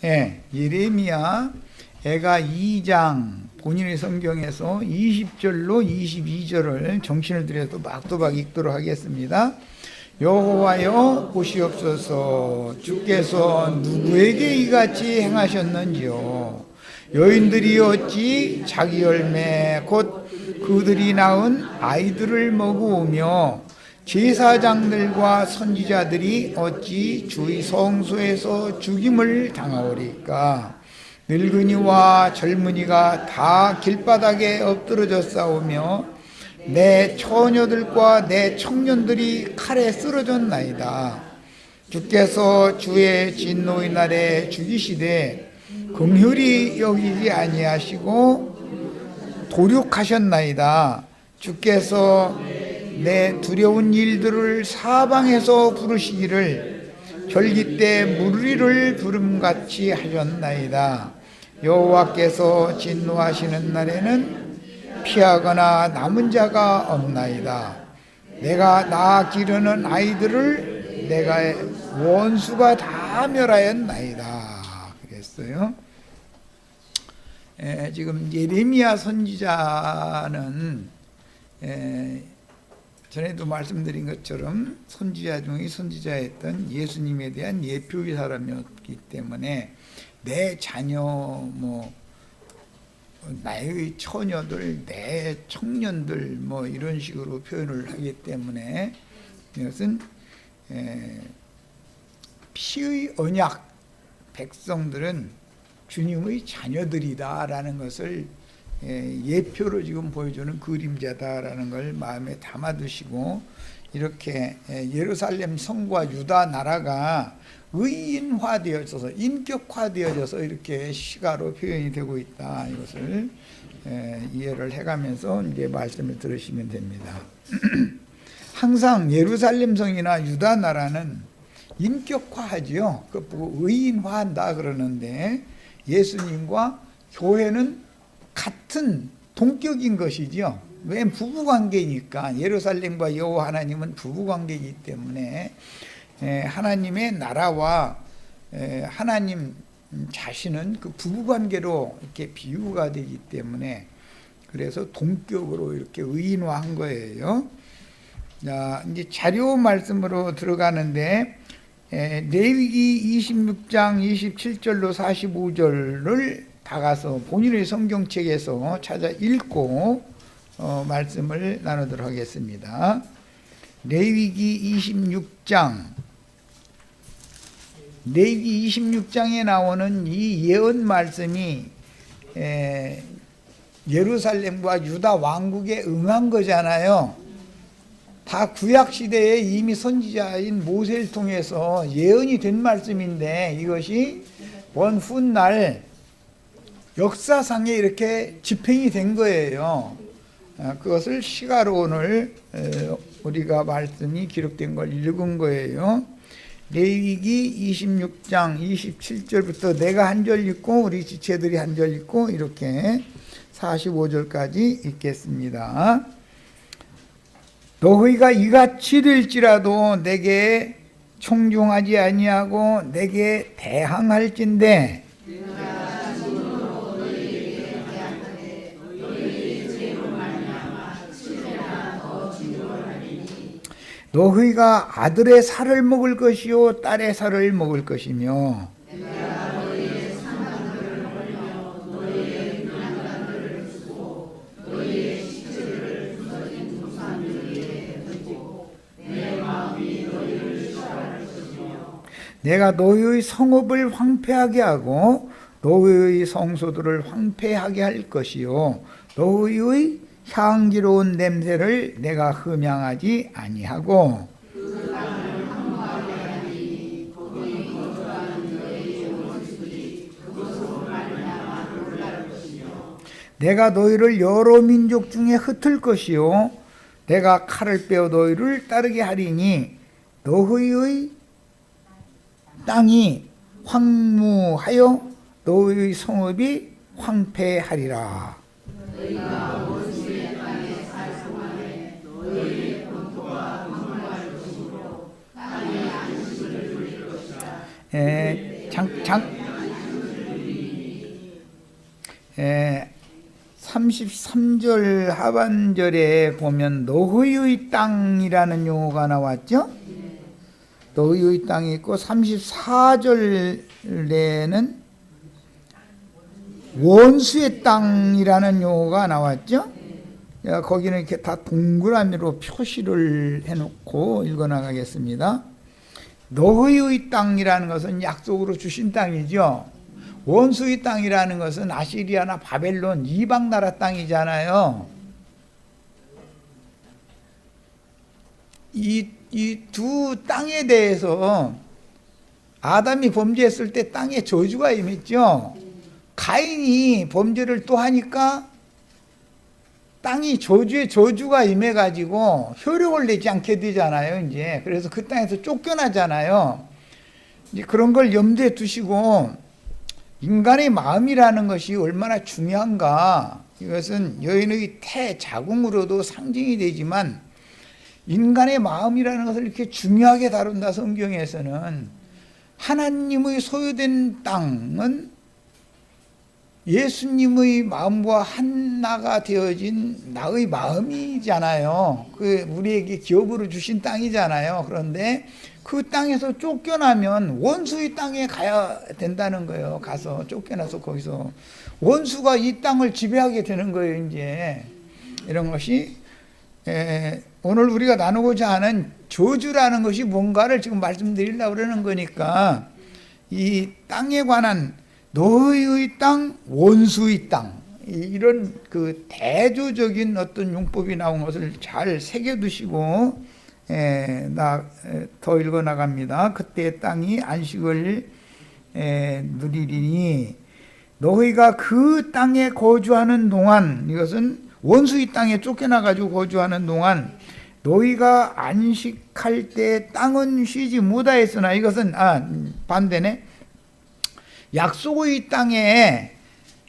예레미야 애가 2장 본인의 성경에서 20절로 22절을 정신을 들여서 또박또박 읽도록 하겠습니다. 여호와여 보시옵소서. 주께서 누구에게 이같이 행하셨는지요. 여인들이 어찌 자기 열매 곧 그들이 낳은 아이들을 먹으며 제사장들과 선지자들이 어찌 주의 성소에서 죽임을 당하오리까. 늙은이와 젊은이가 다 길바닥에 엎드러져 싸우며 내 처녀들과 내 청년들이 칼에 쓰러졌나이다. 주께서 주의 진노의 날에 죽이시되 긍휼히 여기지 아니하시고 도륙하셨나이다. 주께서 내 두려운 일들을 사방에서 부르시기를 절기 때 무리를 부름같이 하셨나이다. 여호와께서 진노하시는 날에는 피하거나 남은 자가 없나이다. 내가 낳아 기르는 아이들을 내가 원수가 다 멸하였나이다. 그랬어요. 지금 예레미야 선지자는 전에도 말씀드린 것처럼 선지자 중에 선지자였던 예수님에 대한 예표의 사람이었기 때문에 내 자녀, 나의 처녀들, 내 청년들 이런 식으로 표현을 하기 때문에 이것은 피의 언약 백성들은 주님의 자녀들이다라는 것을 예표로 지금 보여주는 그림자다라는 걸 마음에 담아두시고, 이렇게 예루살렘 성과 유다 나라가 의인화되어져서 인격화되어져서 이렇게 시가로 표현이 되고 있다, 이것을 이해를 해가면서 이제 말씀을 들으시면 됩니다. 항상 예루살렘 성이나 유다 나라는 인격화하지요. 그거 보고 의인화한다 그러는데, 예수님과 교회는 같은 동격인 것이지요. 왜? 부부관계니까. 예루살렘과 여호와 하나님은 부부관계이기 때문에 하나님의 나라와 하나님 자신은 그 부부관계로 이렇게 비유가 되기 때문에, 그래서 동격으로 이렇게 의인화한 거예요. 자, 이제 자료 말씀으로 들어가는데, 레위기 26장 27절로 45절을 다 가서 본인의 성경책에서 찾아 읽고 말씀을 나누도록 하겠습니다. 레위기 26장에 나오는 이 예언 말씀이 예루살렘과 유다 왕국에 응한 거잖아요. 다 구약시대에 이미 선지자인 모세를 통해서 예언이 된 말씀인데, 이것이 먼 훗날 역사상에 이렇게 집행이 된 거예요. 그것을 시가로 오늘 우리가 말씀이 기록된 걸 읽은 거예요. 레위기 26장 27절부터 내가 한 절 읽고 우리 지체들이 한 절 읽고 이렇게 45절까지 읽겠습니다. 너희가 이같이 될지라도 내게 청종하지 아니하고 내게 대항할진대 너희가 아들의 살을 먹을 것이요 딸의 살을 먹을 것이며 내가 너희의 성읍을 황폐하게 하고 너희의 성소들을 황폐하게 할 것이요 너희의 향기로운 냄새를 내가 흠양하지 아니하고 내가 너희를 여러 민족 중에 흩을 것이요 내가 칼을 빼어 너희를 따르게 하리니 너희의 땅이 황무하여 너희의 성읍이 황폐하리라. 33절 하반절에 보면 너희의 땅이라는 용어가 나왔죠. 너희의 땅이 있고 34절에는 원수의 땅이라는 용어가 나왔죠. 거기는 이렇게 다 동그라미로 표시를 해놓고 읽어나가겠습니다. 너희의 땅이라는 것은 약속으로 주신 땅이죠. 원수의 땅이라는 것은 아시리아나 바벨론 이방 나라 땅이잖아요. 이 두 땅에 대해서 아담이 범죄했을 때 땅에 저주가 임했죠. 가인이 범죄를 또 하니까 땅이 저주가 임해가지고 효력을 내지 않게 되잖아요. 이제 그래서 그 땅에서 쫓겨나잖아요. 이제 그런 걸 염두에 두시고 인간의 마음이라는 것이 얼마나 중요한가. 이것은 여인의 태자궁으로도 상징이 되지만 인간의 마음이라는 것을 이렇게 중요하게 다룬다. 성경에서는 하나님의 소유된 땅은 예수님의 마음과 하나가 되어진 나의 마음이잖아요. 그 우리에게 기업으로 주신 땅이잖아요. 그런데 그 땅에서 쫓겨나면 원수의 땅에 가야 된다는 거예요. 가서 쫓겨나서 거기서 원수가 이 땅을 지배하게 되는 거예요. 이제 이런 것이 오늘 우리가 나누고자 하는 저주라는 것이 뭔가를 지금 말씀드리려고 그러는 거니까 이 땅에 관한 너희의 땅, 원수의 땅, 이런 그 대조적인 어떤 용법이 나온 것을 잘 새겨두시고 더 읽어 나갑니다. 그때 땅이 안식을 누리리니 너희가 그 땅에 거주하는 동안, 이것은 원수의 땅에 쫓겨나가지고 거주하는 동안 너희가 안식할 때 땅은 쉬지 못하였으나, 이것은 반대네. 약속의 땅에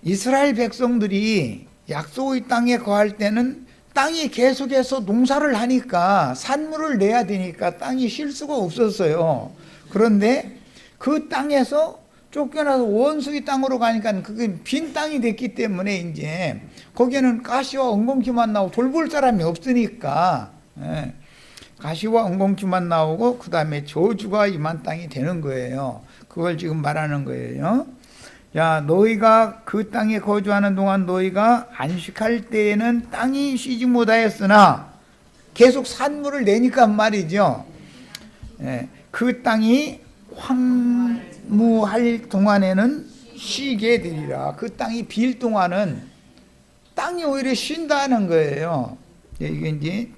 이스라엘 백성들이 약속의 땅에 거할 때는 땅이 계속해서 농사를 하니까 산물을 내야 되니까 땅이 쉴 수가 없었어요. 그런데 그 땅에서 쫓겨나서 원수의 땅으로 가니까 그게 빈 땅이 됐기 때문에 이제 거기에는 가시와 엉겅퀴만 나오고 돌볼 사람이 없으니까 가시와 엉겅퀴만 나오고 그 다음에 저주가 임한 땅이 되는 거예요. 그걸 지금 말하는 거예요. 야, 너희가 그 땅에 거주하는 동안 너희가 안식할 때에는 땅이 쉬지 못하였으나, 계속 산물을 내니까 말이죠. 그 땅이 황무할 동안에는 쉬게 되리라. 그 땅이 빌 동안은 땅이 오히려 쉰다는 거예요. 이게 이제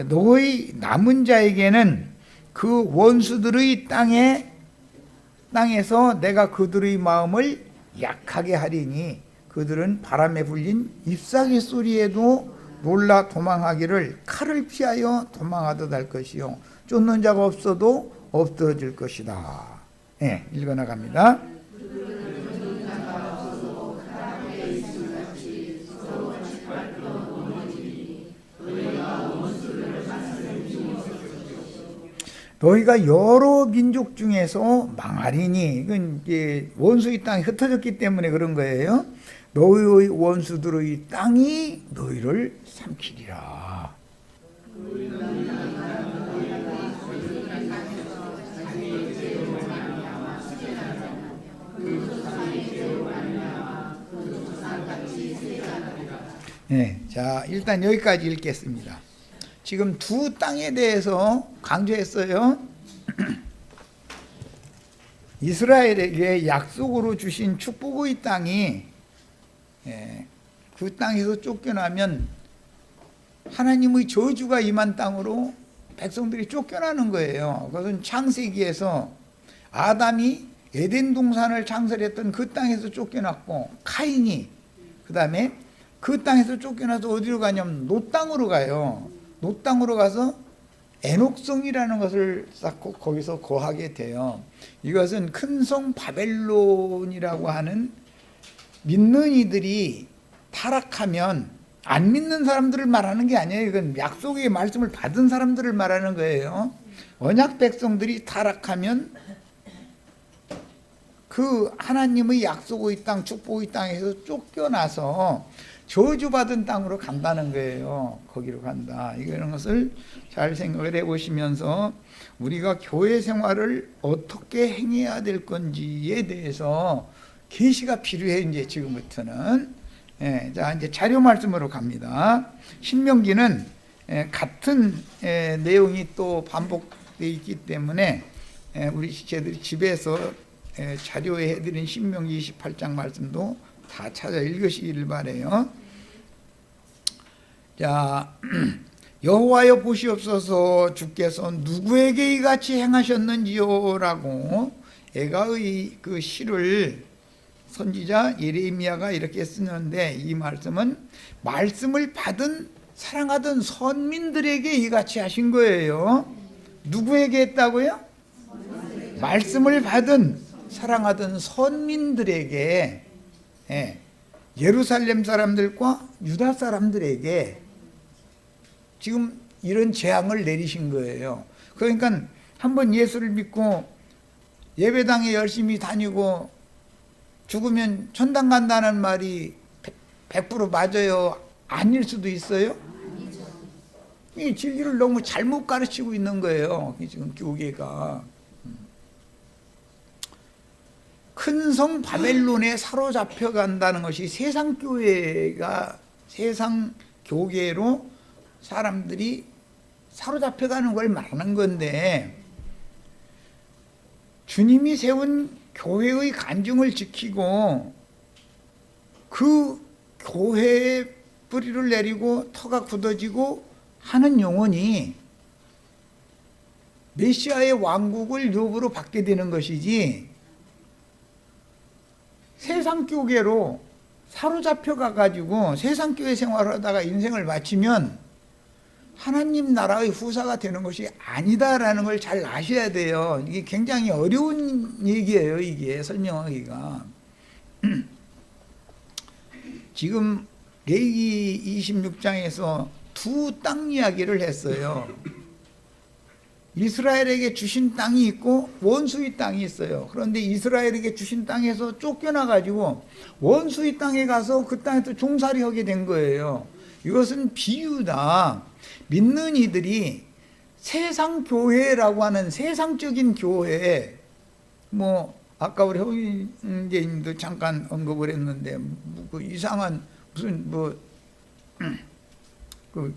너희 남은 자에게는 그 원수들의 땅에서 내가 그들의 마음을 약하게 하리니 그들은 바람에 불린 잎사귀 소리에도 놀라 도망하기를 칼을 피하여 도망하듯 할 것이요 쫓는 자가 없어도 없어질 것이다. 읽어 나갑니다. 너희가 여러 민족 중에서 망하리니, 이건 이제 원수의 땅이 흩어졌기 때문에 그런 거예요. 너희의 원수들의 땅이 너희를 삼키리라. 자, 일단 여기까지 읽겠습니다. 지금 두 땅에 대해서 강조했어요. 이스라엘에게 약속으로 주신 축복의 땅이 그 땅에서 쫓겨나면 하나님의 저주가 임한 땅으로 백성들이 쫓겨나는 거예요. 그것은 창세기에서 아담이 에덴 동산을 창설했던 그 땅에서 쫓겨났고, 카인이 그 다음에 그 땅에서 쫓겨나서 어디로 가냐면 노 땅으로 가요. 노 땅으로 가서 에녹성이라는 것을 쌓고 거기서 거하게 돼요. 이것은 큰 성 바벨론이라고 하는 믿는 이들이 타락하면, 안 믿는 사람들을 말하는 게 아니에요. 이건 약속의 말씀을 받은 사람들을 말하는 거예요. 언약 백성들이 타락하면 그 하나님의 약속의 땅, 축복의 땅에서 쫓겨나서 저주받은 땅으로 간다는 거예요. 거기로 간다. 이런 것을 잘 생각을 해보시면서 우리가 교회 생활을 어떻게 행해야 될 건지에 대해서 계시가 필요해. 이제 지금부터는 자 이제 자료 말씀으로 갑니다. 신명기는 같은 내용이 또 반복되어 있기 때문에 우리 저희들이 집에서 자료에 해드린 신명기 28장 말씀도 다 찾아 읽으시기를 바라요. 자, 여호와여 보시옵소서 주께서 누구에게 이같이 행하셨는지요 라고 애가의 그 시를 선지자 예레미야가 이렇게 쓰는데, 이 말씀은 말씀을 받은 사랑하던 선민들에게 이같이 하신 거예요. 누구에게 했다고요? 말씀을 받은 사랑하던 선민들에게, 예루살렘 사람들과 유다 사람들에게 지금 이런 재앙을 내리신 거예요. 그러니까 한번 예수를 믿고 예배당에 열심히 다니고 죽으면 천당 간다는 말이 100% 맞아요? 아닐 수도 있어요? 이 진리를 너무 잘못 가르치고 있는 거예요. 지금 교계가. 큰 성 바벨론에 사로잡혀 간다는 것이 세상 교회가, 세상 교계로 사람들이 사로잡혀 가는 걸 말하는 건데, 주님이 세운 교회의 간증을 지키고 그 교회의 뿌리를 내리고 터가 굳어지고 하는 영혼이 메시아의 왕국을 유업으로 받게 되는 것이지, 세상 교계로 사로잡혀 가가지고 세상 교회 생활을 하다가 인생을 마치면 하나님 나라의 후사가 되는 것이 아니다라는 걸 잘 아셔야 돼요. 이게 굉장히 어려운 얘기예요. 이게 설명하기가. 지금 레위기 26장에서 두 땅 이야기를 했어요. 이스라엘에게 주신 땅이 있고 원수의 땅이 있어요. 그런데 이스라엘에게 주신 땅에서 쫓겨나 가지고 원수의 땅에 가서 그 땅에서 종살이 하게 된 거예요. 이것은 비유다. 믿는 이들이 세상 교회라고 하는 세상적인 교회, 뭐 아까 우리 허인재님도 잠깐 언급을 했는데, 그 이상한 무슨 그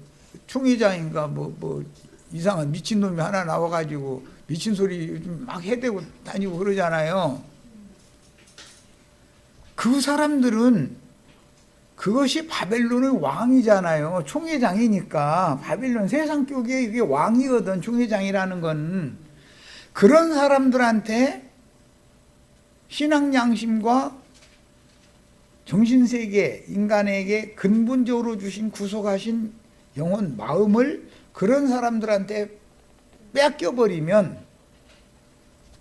총회장인가 뭐 이상한 미친놈이 하나 나와가지고 미친 소리 막 해대고 다니고 그러잖아요. 그 사람들은 그것이 바벨론의 왕이잖아요. 총회장이니까. 바벨론 세상 교계의 이게 왕이거든, 총회장이라는 건. 그런 사람들한테 신앙 양심과 정신세계, 인간에게 근본적으로 주신 구속하신 영혼, 마음을 그런 사람들한테 뺏겨버리면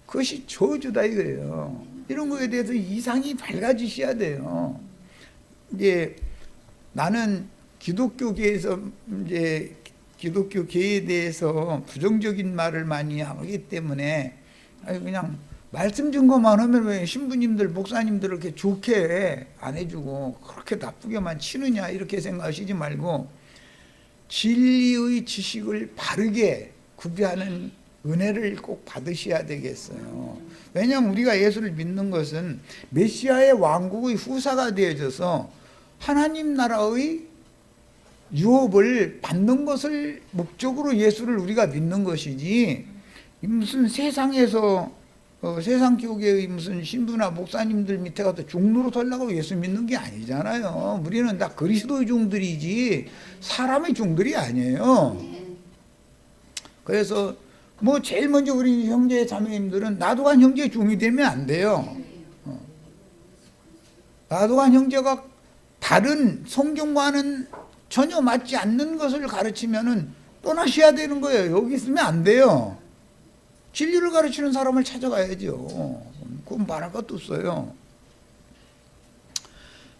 그것이 저주다 이거예요. 이런 거에 대해서 이상이 밝아지셔야 돼요. 이제 나는 기독교계에서 이제 기독교계에 대해서 부정적인 말을 많이 하기 때문에 그냥 말씀 증거만 하면 왜 신부님들, 목사님들을 이렇게 좋게 안 해주고 그렇게 나쁘게만 치느냐 이렇게 생각하시지 말고 진리의 지식을 바르게 구비하는 은혜를 꼭 받으셔야 되겠어요. 왜냐하면 우리가 예수를 믿는 것은 메시아의 왕국의 후사가 되어져서 하나님 나라의 유업을 받는 것을 목적으로 예수를 우리가 믿는 것이지, 무슨 세상에서 세상 교계의 무슨 신부나 목사님들 밑에 가서 종로로 살라고 예수 믿는 게 아니잖아요. 우리는 다 그리스도의 종들이지 사람의 종들이 아니에요. 그래서 뭐 제일 먼저 우리 형제 자매님들은 나도간 형제 종이 되면 안 돼요. 나도간 형제가 다른 성경과는 전혀 맞지 않는 것을 가르치면은 떠나셔야 되는 거예요. 여기 있으면 안 돼요. 진리를 가르치는 사람을 찾아가야죠. 그건 말할 것도 없어요.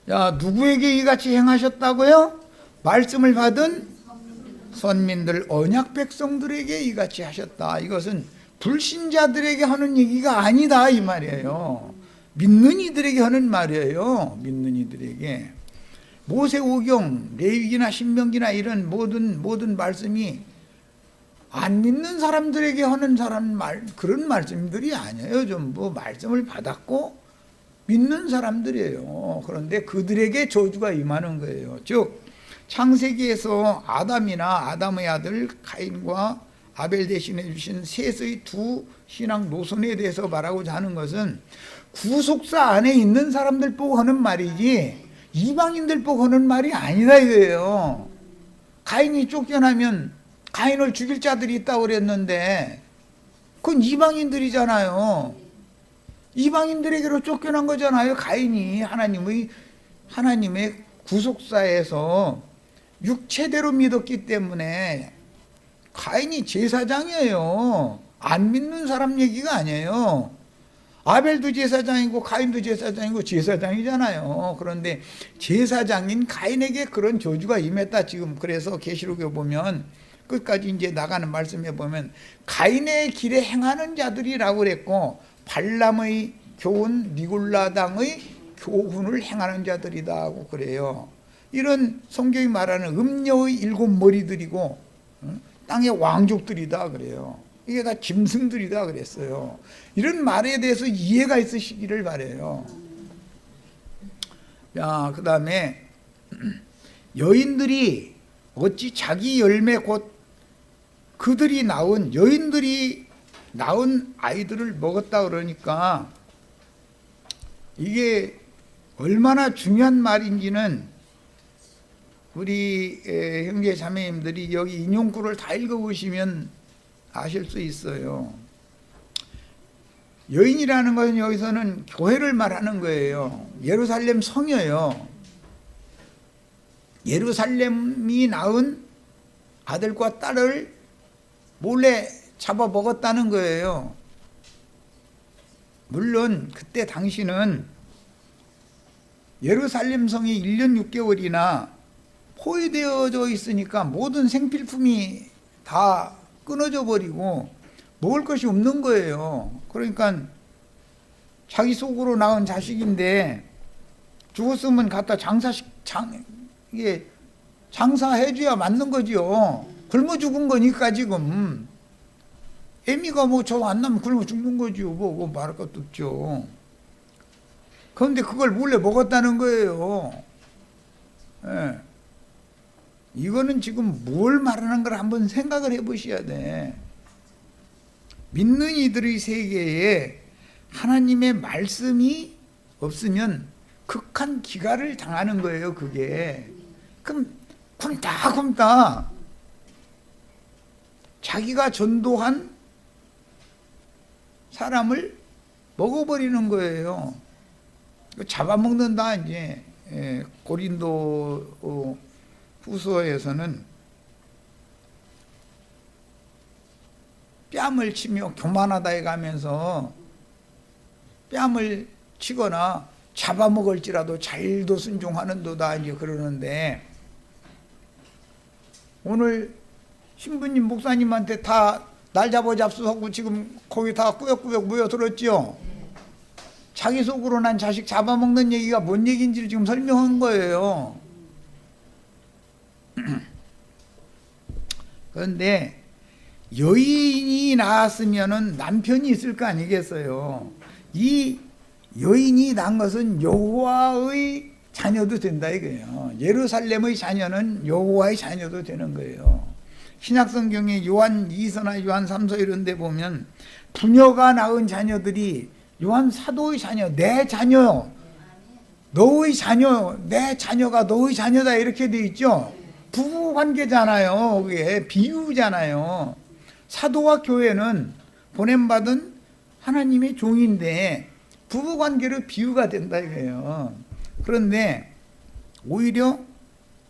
자, 누구에게 이같이 행하셨다고요? 말씀을 받은 선민들, 언약 백성들에게 이같이 하셨다. 이것은 불신자들에게 하는 얘기가 아니다 이 말이에요. 믿는 이들에게 하는 말이에요. 믿는 이들에게. 모세오경, 레위기나 신명기나 이런 모든 말씀이 안 믿는 사람들에게 하는 그런 말씀들이 아니에요. 전부 말씀을 받았고 믿는 사람들이에요. 그런데 그들에게 저주가 임하는 거예요. 즉 창세기에서 아담이나 아담의 아들 가인과 아벨 대신해 주신 셋의 두 신앙 노선에 대해서 말하고자 하는 것은 구속사 안에 있는 사람들 보고 하는 말이지 이방인들 보고 하는 말이 아니다 이거예요. 가인이 쫓겨나면 가인을 죽일 자들이 있다고 그랬는데 그건 이방인들이잖아요. 이방인들에게로 쫓겨난 거잖아요. 가인이 하나님의 구속사에서 육체대로 믿었기 때문에 가인이 제사장이에요. 안 믿는 사람 얘기가 아니에요. 아벨도 제사장이고 가인도 제사장이고 제사장이잖아요. 그런데 제사장인 가인에게 그런 저주가 임했다 지금. 그래서 계시록에 보면 끝까지 이제 나가는 말씀에 보면 가인의 길에 행하는 자들이라고 그랬고 발람의 교훈 니골라당의 교훈을 행하는 자들이다 하고 그래요. 이런 성경이 말하는 음녀의 일곱 머리들이고 땅의 왕족들이다 그래요. 이게 다 짐승들이다 그랬어요. 이런 말에 대해서 이해가 있으시기를 바라요. 그 다음에 여인들이 어찌 자기 열매 곧 여인들이 낳은 아이들을 먹었다 그러니까 이게 얼마나 중요한 말인지는 우리 형제 자매님들이 여기 인용구를 다 읽어보시면 아실 수 있어요. 여인이라는 것은 여기서는 교회를 말하는 거예요. 예루살렘 성이에요. 예루살렘이 낳은 아들과 딸을 몰래 잡아 먹었다는 거예요. 물론 그때 당시는 예루살렘 성이 1년 6개월이나 포위되어져 있으니까 모든 생필품이 다 끊어져 버리고 먹을 것이 없는 거예요. 그러니까 자기 속으로 낳은 자식인데 죽었으면 갖다 장사해줘야 맞는 거지요. 굶어 죽은 거니까 지금 애미가 저 안 나면 굶어 죽는 거지요. 뭐 말할 것도 없죠. 그런데 그걸 몰래 먹었다는 거예요. 예. 이거는 지금 뭘 말하는 걸 한번 생각을 해보셔야 돼. 믿는 이들의 세계에 하나님의 말씀이 없으면 극한 기갈을 당하는 거예요. 그게 그럼 굶다 자기가 전도한 사람을 먹어버리는 거예요. 잡아먹는다. 이제 고린도 후서에서는 뺨을 치며 교만하다에 가면서 뺨을 치거나 잡아먹을지라도 잘도 순종하는도다 이제 그러는데, 오늘 신부님 목사님한테 다 날 잡수하고 지금 거기 다 꾸역꾸역 모여들었죠. 자기 속으로 난 자식 잡아먹는 얘기가 뭔 얘기인지를 지금 설명한 거예요. 그런데 여인이 낳았으면은 남편이 있을 거 아니겠어요. 이 여인이 낳은 것은 여호와의 자녀도 된다 이거예요. 예루살렘의 자녀는 여호와의 자녀도 되는 거예요. 신약성경에 요한 2서나 요한 3서 이런 데 보면 부녀가 낳은 자녀들이 요한 사도의 자녀, 내 자녀, 너의 자녀, 내 자녀가 너의 자녀다 이렇게 돼 있죠. 부부관계잖아요. 그게 비유잖아요. 사도와 교회는 보냄받은 하나님의 종인데 부부관계로 비유가 된다 이거예요. 그런데 오히려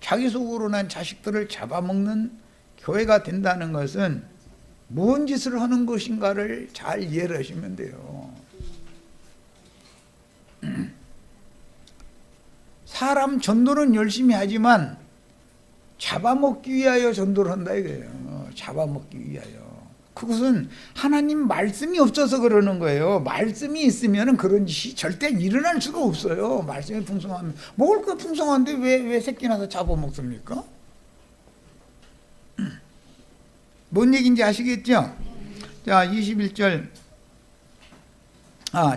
자기 속으로 난 자식들을 잡아먹는 교회가 된다는 것은 무슨 짓을 하는 것인가를 잘 이해를 하시면 돼요. 사람 전도는 열심히 하지만 잡아먹기 위하여 전도를 한다 이거예요. 잡아먹기 위하여. 그것은 하나님 말씀이 없어서 그러는 거예요. 말씀이 있으면 그런 짓이 절대 일어날 수가 없어요. 말씀이 풍성하면. 먹을 거 풍성한데 왜 새끼 나서 잡아먹습니까? 뭔 얘기인지 아시겠죠? 자, 21절.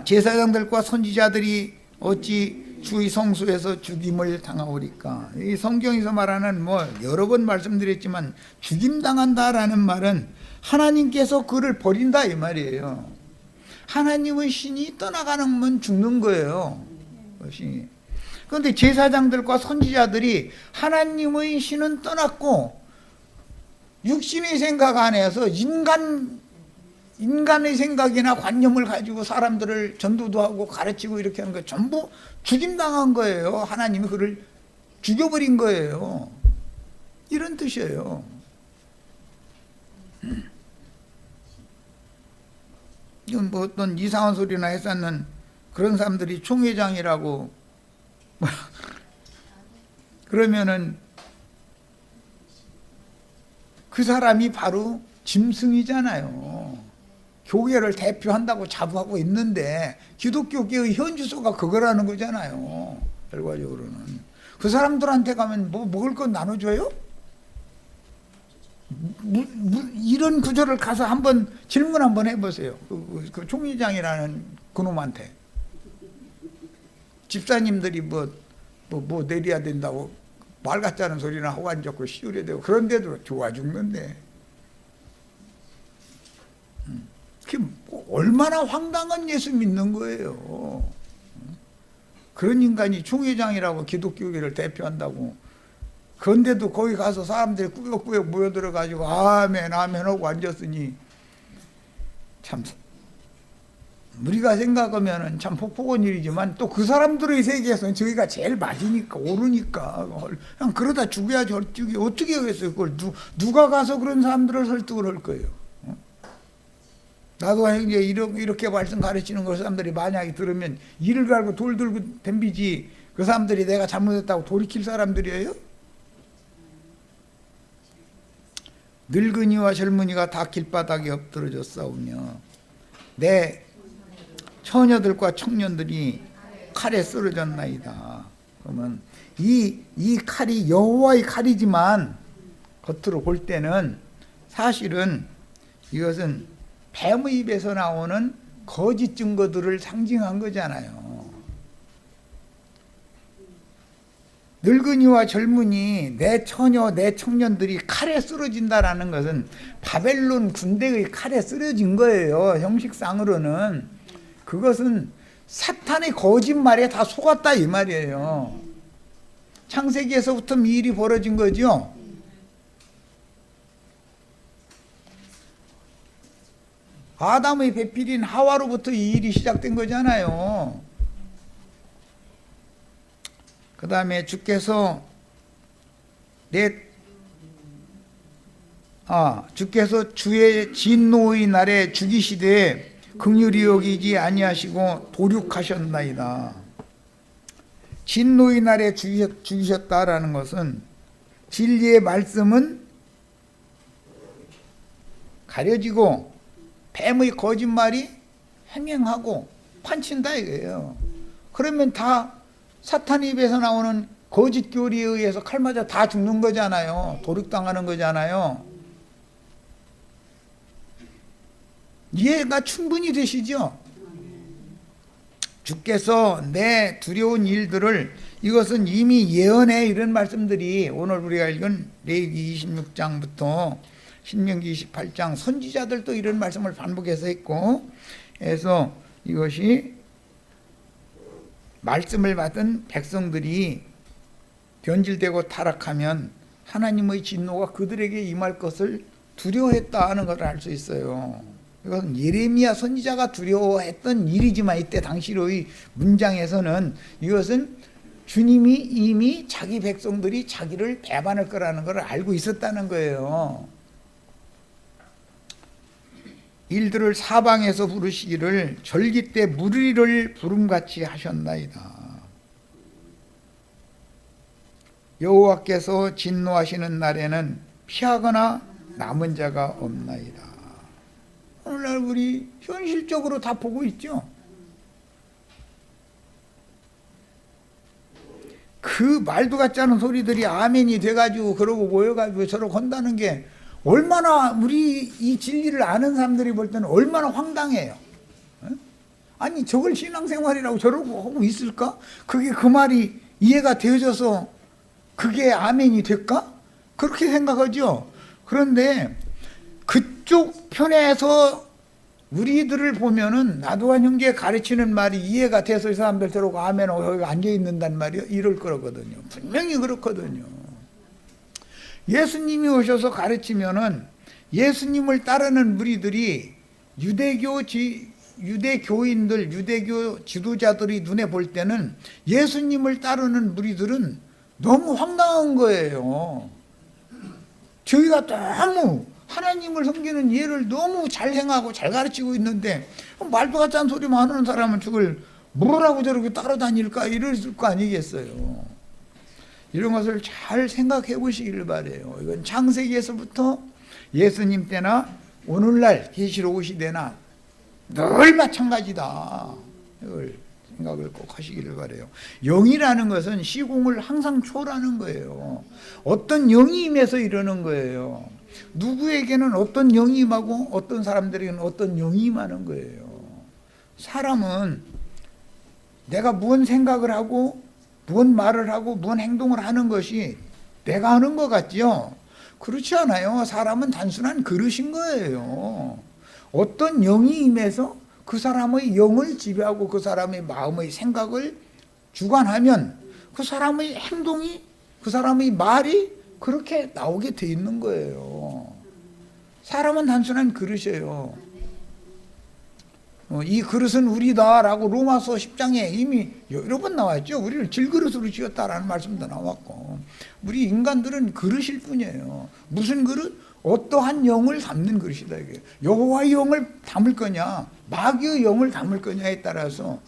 제사장들과 선지자들이 어찌 주의 성소에서 죽임을 당하오리까. 이 성경에서 말하는 여러 번 말씀드렸지만 죽임 당한다라는 말은 하나님께서 그를 버린다 이 말이에요. 하나님은 신이 떠나가는 죽는 거예요. 신이. 그런데 제사장들과 선지자들이 하나님의 신은 떠났고 육신의 생각 안에서 인간의 생각이나 관념을 가지고 사람들을 전도도 하고 가르치고 이렇게 하는 거 전부 죽임당한 거예요. 하나님이 그를 죽여버린 거예요. 이런 뜻이에요. 이건 어떤 이상한 소리나 했었는 그런 사람들이 총회장이라고 그러면은 그 사람이 바로 짐승이잖아요. 교회를 대표한다고 자부하고 있는데 기독교계의 현주소가 그거라는 거잖아요. 결과적으로는. 그 사람들한테 가면 먹을 건 나눠줘요? 이런 구조를 가서 한번 질문 한번 해보세요. 그 총회장이라는 그놈한테. 집사님들이 뭐 내려야 된다고 말 같자는 소리나 하고 앉았고 시우려 되고 그런데도 좋아 죽는데. 그게 얼마나 황당한 예수 믿는 거예요. 그런 인간이 총회장이라고 기독교계를 대표한다고. 그런데도 거기 가서 사람들이 꾸역꾸역 모여들어가지고 아멘 아멘 하고 앉았으니 참 우리가 생각하면 참 폭폭한 일이지만 또 그 사람들의 세계에서는 저희가 제일 맞으니까 옳으니까 그냥 그러다 죽어야지 어떻게 하겠어요. 그걸 누가 가서 그런 사람들을 설득을 할 거예요. 나도 이제 이렇게 말씀 가르치는 걸 사람들이 만약에 들으면 이를 갈고 돌 들고 덤비지 그 사람들이 내가 잘못했다고 돌이킬 사람들이에요? 늙은이와 젊은이가 다 길바닥에 엎드러져 싸우며 내 처녀들과 청년들이 칼에 쓰러졌나이다. 그러면 이 칼이 여호와의 칼이지만 겉으로 볼 때는 사실은 이것은 뱀의 입에서 나오는 거짓 증거들을 상징한 거잖아요. 늙은이와 젊은이, 내 처녀, 내 청년들이 칼에 쓰러진다라는 것은 바벨론 군대의 칼에 쓰러진 거예요. 형식상으로는. 그것은 사탄의 거짓말에 다 속았다 이 말이에요. 창세기에서부터 이 일이 벌어진 거죠. 아담의 배필인 하와로부터 이 일이 시작된 거잖아요. 그 다음에 주께서 주께서 주의 진노의 날에 죽이시되 긍휼히 여기지 아니하시고 도륙하셨나이다. 진노의 날에 죽이셨다라는 것은 진리의 말씀은 가려지고 뱀의 거짓말이 행행하고 판친다 이거예요. 그러면 다 사탄 입에서 나오는 거짓 교리에 의해서 칼 맞아 다 죽는 거잖아요. 도륙당하는 거잖아요. 이해가 충분히 되시죠? 주께서 내 두려운 일들을 이것은 이미 예언해 이런 말씀들이 오늘 우리가 읽은 레위기 26장부터 신명기 28장 선지자들도 이런 말씀을 반복해서 했고 해서 이것이 말씀을 받은 백성들이 변질되고 타락하면 하나님의 진노가 그들에게 임할 것을 두려워했다 하는 것을 알 수 있어요. 이것은 예레미야 선지자가 두려워했던 일이지만 이때 당시의 문장에서는 이것은 주님이 이미 자기 백성들이 자기를 배반할 거라는 것을 알고 있었다는 거예요. 일들을 사방에서 부르시기를 절기 때 무리를 부름같이 하셨나이다. 여호와께서 진노하시는 날에는 피하거나 남은 자가 없나이다. 오늘날 우리 현실적으로 다 보고 있죠. 그 말도 같지 않은 소리들이 아멘이 돼가지고 그러고 모여가지고 저러고 한다는 게 얼마나 우리 이 진리를 아는 사람들이 볼 때는 얼마나 황당해요. 아니 저걸 신앙생활이라고 저러고 하고 있을까? 그게 그 말이 이해가 되어져서 그게 아멘이 될까? 그렇게 생각하죠. 그런데 그쪽 편에서 우리들을 보면은 나도한 형제 가르치는 말이 이해가 돼서 이 사람들 저러고 아멘하고 여기 앉아있는단 말이요 이럴 거거든요. 분명히 그렇거든요. 예수님이 오셔서 가르치면은 예수님을 따르는 무리들이 유대교인들, 유대교 지도자들이 눈에 볼 때는 예수님을 따르는 무리들은 너무 황당한 거예요. 저희가 너무 하나님을 섬기는 예를 너무 잘 행하고 잘 가르치고 있는데 말도 같지 않은 소리만 하는 사람은 저걸 뭐라고 저렇게 따라다닐까 이럴 거 아니겠어요. 이런 것을 잘 생각해 보시길 바래요. 이건 창세기에서부터 예수님 때나 오늘날 계시록 시대나 늘 마찬가지다. 이걸 생각을 꼭 하시기를 바래요. 영이라는 것은 시공을 항상 초월하는 거예요. 어떤 영이 임해서 이러는 거예요. 누구에게는 어떤 영이 임하고 어떤 사람들에게는 어떤 영이 임하는 거예요. 사람은 내가 무슨 생각을 하고 무슨 말을 하고 무슨 행동을 하는 것이 내가 하는 것 같죠? 그렇지 않아요. 사람은 단순한 그릇인 거예요. 어떤 영이 임해서 그 사람의 영을 지배하고 그 사람의 마음의 생각을 주관하면 그 사람의 행동이 그 사람의 말이 그렇게 나오게 돼 있는 거예요. 사람은 단순한 그릇이에요. 이 그릇은 우리다라고 로마서 10장에 이미 여러 번 나왔죠. 우리를 질그릇으로 지었다라는 말씀도 나왔고, 우리 인간들은 그릇일 뿐이에요. 무슨 그릇? 어떠한 영을 담는 그릇이다 이게. 여호와의 영을 담을 거냐, 마귀의 영을 담을 거냐에 따라서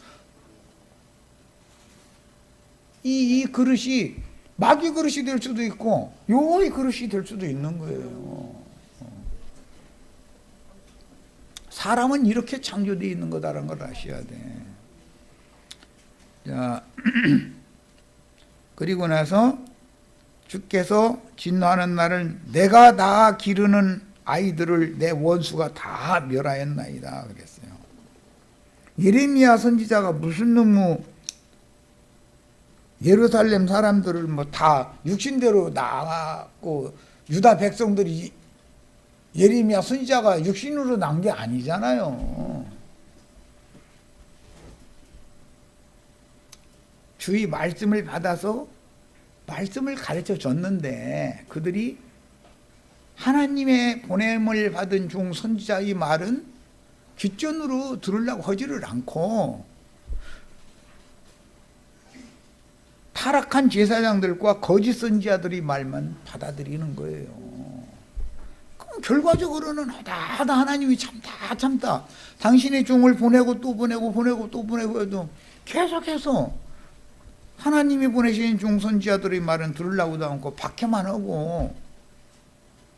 이 그릇이 마귀 그릇이 될 수도 있고 여호와의 그릇이 될 수도 있는 거예요. 사람은 이렇게 창조되어 있는 거다라는 걸 아셔야 돼. 자, 그리고 나서 주께서 진노하는 날을 내가 다 기르는 아이들을 내 원수가 다 멸하였나이다 그랬어요. 예레미야 선지자가 무슨 놈의 예루살렘 사람들을 뭐 다 육신대로 낳았고 유다 백성들이 예레미야 선지자가 육신으로 낳은 게 아니잖아요. 주의 말씀을 받아서 말씀을 가르쳐 줬는데 그들이 하나님의 보냄을 받은 종 선지자의 말은 귓전으로 들으려고 하지를 않고 타락한 제사장들과 거짓 선지자들이 말만 받아들이는 거예요. 그럼 결과적으로는 하다 하나님이 참다 당신의 종을 보내고 또 보내고 또 보내고 해도 계속해서 하나님이 보내신 종 선지자들의 말은 들으려고도 않고 박해만 하고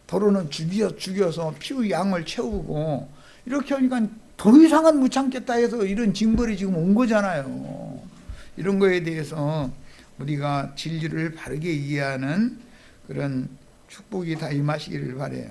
더러는 죽여서 피의 양을 채우고 이렇게 하니까 더 이상은 못 참겠다 해서 이런 징벌이 지금 온 거잖아요. 이런 거에 대해서 우리가 진리를 바르게 이해하는 그런 축복이 다 임하시기를 바라요.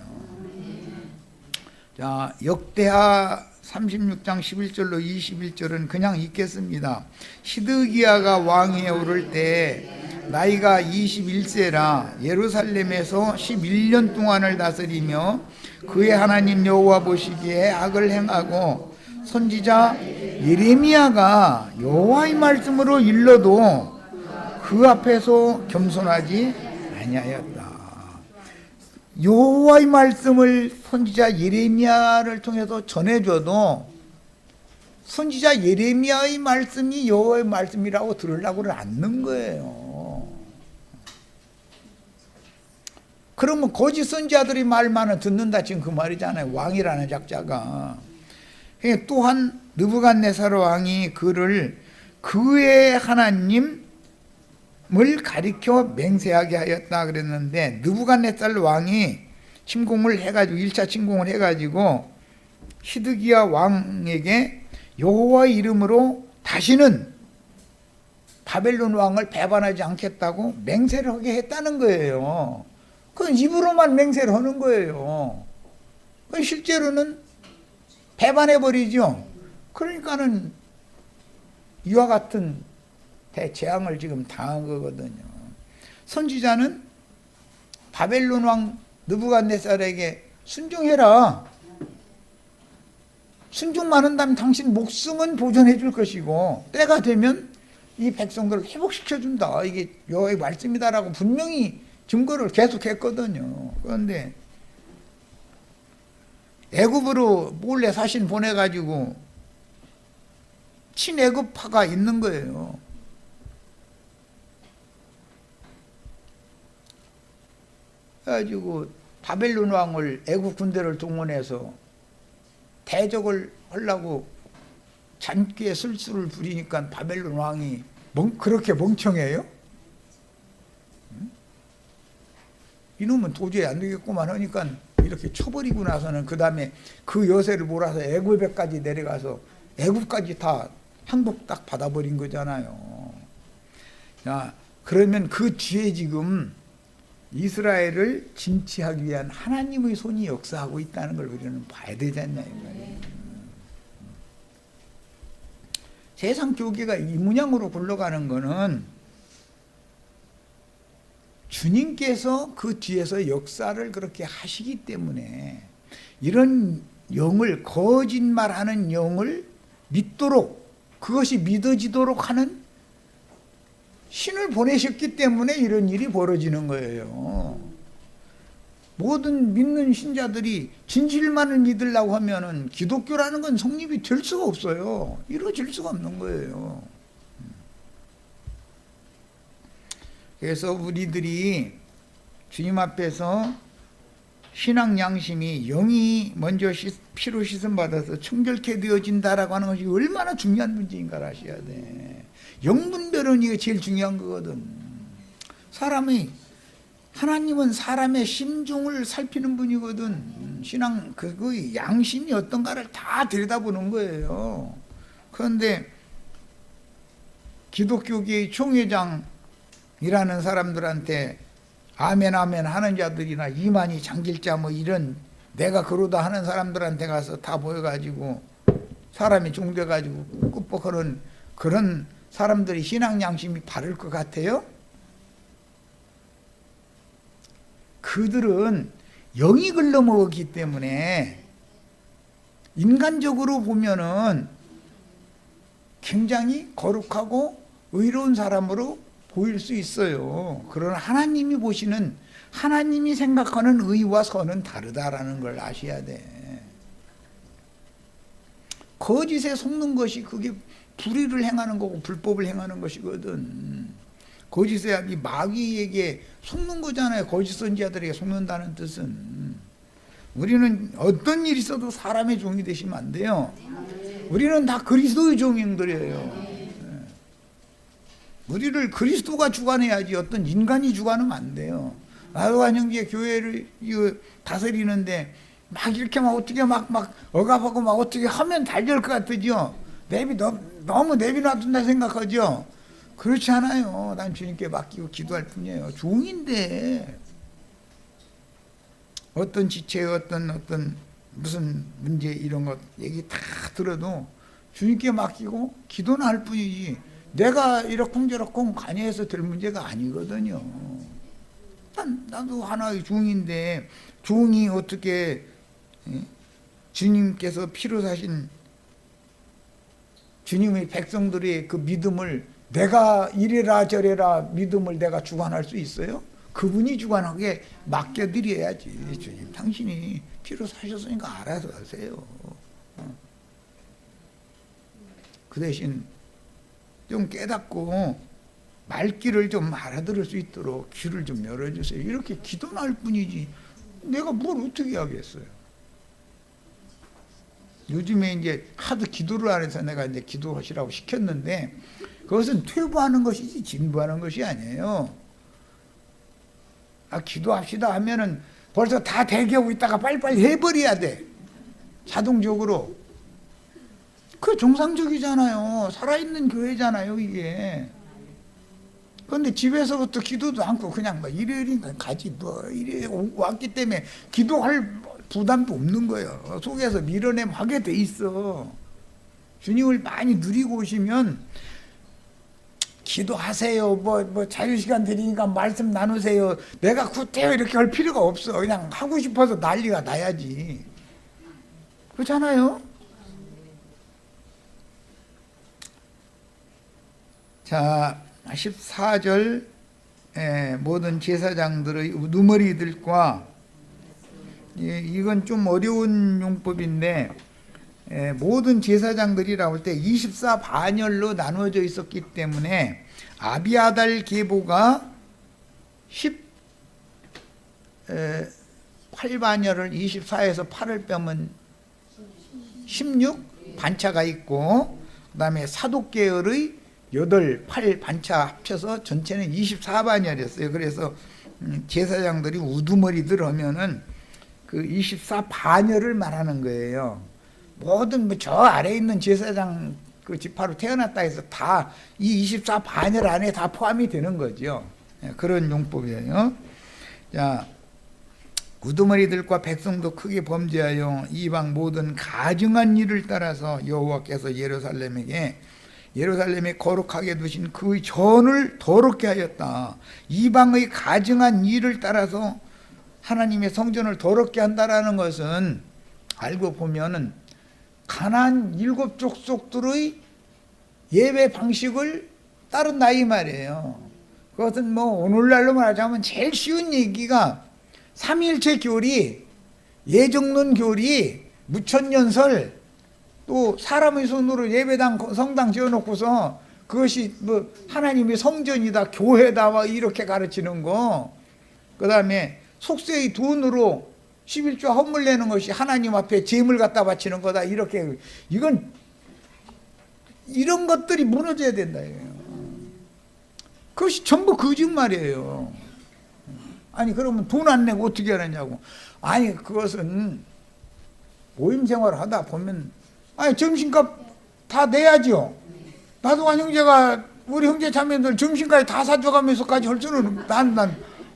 자, 역대하 36장 11절로 21절은 그냥 읽겠습니다. 시드기야가 왕위에 오를 때 나이가 21세라 예루살렘에서 11년 동안을 다스리며 그의 하나님 여호와 보시기에 악을 행하고 선지자 예레미야가 여호와의 말씀으로 일러도 그 앞에서 겸손하지 아니하였다. 여호와의 말씀을 선지자 예레미야를 통해서 전해줘도 선지자 예레미야의 말씀이 여호와의 말씀이라고 들으려고는 않는 거예요. 그러면 거짓 선지자들이 말만은 듣는다 지금 그 말이잖아요. 왕이라는 작자가. 또한 느부갓네살 왕이 그를 그의 하나님을 가리켜 맹세하게 하였다 그랬는데 느부갓네살 왕이 침공을 해가지고 1차 침공을 해가지고 시드기야 왕에게 여호와의 이름으로 다시는 바벨론 왕을 배반하지 않겠다고 맹세를 하게 했다는 거예요. 그건 입으로만 맹세를 하는 거예요. 그건 실제로는 배반해버리죠. 그러니까는 이와 같은 대재앙을 지금 당한 거거든요. 선지자는 바벨론 왕 느부갓네살에게 순종해라. 순종만 한다면 당신 목숨은 보존해 줄 것이고 때가 되면 이 백성들을 회복시켜 준다. 이게 여호와의 말씀이다라고 분명히 증거를 계속했거든요. 그런데 애굽으로 몰래 사신 보내가지고 친애굽파가 있는 거예요. 그래가지고 바벨론 왕을 애굽 군대를 동원해서 대적을 하려고 잔꾀 술수를 부리니까 바벨론 왕이 그렇게 멍청해요? 이놈은 도저히 안 되겠구만 하니까 이렇게 쳐버리고 나서는 그 다음에 그 여세를 몰아서 애굽에까지 내려가서 애굽까지 다 항복 딱 받아버린 거잖아요. 자, 그러면 그 뒤에 지금 이스라엘을 진치하기 위한 하나님의 손이 역사하고 있다는 걸 우리는 봐야 되지 않냐 이 말이에요. 세상 교계가 이 문양으로 굴러가는 거는 주님께서 그 뒤에서 역사를 그렇게 하시기 때문에 이런 영을, 거짓말하는 영을 믿도록, 그것이 믿어지도록 하는 신을 보내셨기 때문에 이런 일이 벌어지는 거예요. 모든 믿는 신자들이 진실만을 믿으려고 하면은 기독교라는 건 성립이 될 수가 없어요. 이루어질 수가 없는 거예요. 그래서 우리들이 주님 앞에서 신앙 양심이 영이 먼저 피로 씻음 받아서 청결케 되어진다라고 하는 것이 얼마나 중요한 문제인가를 아셔야 돼. 영분별은 이게 제일 중요한 거거든. 하나님은 사람의 심중을 살피는 분이거든. 신앙 그 양심이 어떤가를 다 들여다보는 거예요. 그런데 기독교계의 총회장이라는 사람들한테 아멘 아멘 하는 자들이나 이만희 장길자 뭐 이런 내가 그러다 하는 사람들한테 가서 다 모여가지고 사람이 종돼가지고 끄뻑하는 그런 사람들이 신앙 양심이 바를 것 같아요? 그들은 영이 글러먹었기 때문에 인간적으로 보면은 굉장히 거룩하고 의로운 사람으로 보일 수 있어요. 그러나 하나님이 보시는, 하나님이 생각하는 의와 선은 다르다라는 걸 아셔야 돼. 거짓에 속는 것이 그게 불의를 행하는 거고 불법을 행하는 것이거든. 거짓에 이 마귀에게 속는 거잖아요. 거짓 선지자들에게 속는다는 뜻은. 우리는 어떤 일이 있어도 사람의 종이 되시면 안 돼요. 우리는 다 그리스도의 종들이에요. 우리를 그리스도가 주관해야지 어떤 인간이 주관하면 안 돼요. 나도한 형제 교회를 다스리는데 막 이렇게 막 어떻게 막 억압하고 막 어떻게 하면 잘 될 것 같으죠. 너무 내비놔둔다 생각하죠. 그렇지 않아요. 난 주님께 맡기고 기도할 뿐이에요. 종인데 어떤 지체, 어떤 무슨 문제 이런 것 얘기 다 들어도 주님께 맡기고 기도는 할 뿐이지 내가 이러쿵저러쿵 관여해서 될 문제가 아니거든요. 나도 하나의 종인데 종이 어떻게 주님께서 피로 사신 주님의 백성들의 그 믿음을 내가 이래라 저래라 믿음을 내가 주관할 수 있어요? 그분이 주관하게 맡겨드려야지. 주님 당신이 피로 사셨으니까 알아서 하세요. 그 대신 좀 깨닫고 말귀를 좀 알아들을 수 있도록 귀를 좀 열어주세요. 이렇게 기도는 할 뿐이지 내가 뭘 어떻게 하겠어요. 요즘에 이제 하도 기도를 안 해서 내가 이제 기도하시라고 시켰는데 그것은 퇴보하는 것이지 진보하는 것이 아니에요. 기도합시다 하면은 벌써 다 대기하고 있다가 빨리빨리 해버려야 돼. 자동적으로. 그 정상적이잖아요. 살아있는 교회잖아요, 이게. 그런데 집에서부터 기도도 않고 그냥 뭐 일요일인가 가지 뭐 이래 왔기 때문에 기도할 부담도 없는 거예요. 속에서 밀어내면 하게 돼 있어. 주님을 많이 누리고 오시면 기도하세요. 뭐 자유시간 드리니까 말씀 나누세요. 내가 구태여 이렇게 할 필요가 없어. 그냥 하고 싶어서 난리가 나야지. 그렇잖아요? 자, 14절 모든 제사장들의 우두머리들과, 이건 좀 어려운 용법인데, 모든 제사장들이라고 할 때 24반열로 나누어져 있었기 때문에 아비아달 계보가 18반열을 24에서 8을 빼면 16 반차가 있고, 그 다음에 사독계열의 8, 8 반차 합쳐서 전체는 24반열이었어요. 그래서 제사장들이 우두머리들 하면은 그 24반열을 말하는 거예요. 모든 뭐 저 아래에 있는 제사장 그 지파로 태어났다 해서 다 이 24반열 안에 다 포함이 되는 거죠. 그런 용법이에요. 자, 우두머리들과 백성도 크게 범죄하여 이방 모든 가증한 일을 따라서 여호와께서 예루살렘에 거룩하게 두신 그 전을 더럽게 하였다. 이방의 가증한 일을 따라서 하나님의 성전을 더럽게 한다라는 것은 알고 보면은 가나안 7 족속들의 예배 방식을 따른다 이 말이에요. 그것은 뭐 오늘날로 말하자면 제일 쉬운 얘기가 삼위일체 교리, 예정론 교리, 무천년설, 또 사람의 손으로 예배당 성당 지어놓고서 그것이 뭐 하나님의 성전이다, 교회다 막 이렇게 가르치는 거, 그 다음에 속세의 돈으로 11조 헌물 내는 것이 하나님 앞에 제물 갖다 바치는 거다, 이렇게, 이런 것들이 무너져야 된다 이거예요. 그것이 전부 거짓말이에요. 아니 그러면 돈 안 내고 어떻게 하느냐고. 아니 그것은 모임 생활을 하다 보면 아니 점심값 다 내야죠. 나도관 형제가 우리 형제 자매들 점심까지 다 사줘가면서까지 할 줄은 난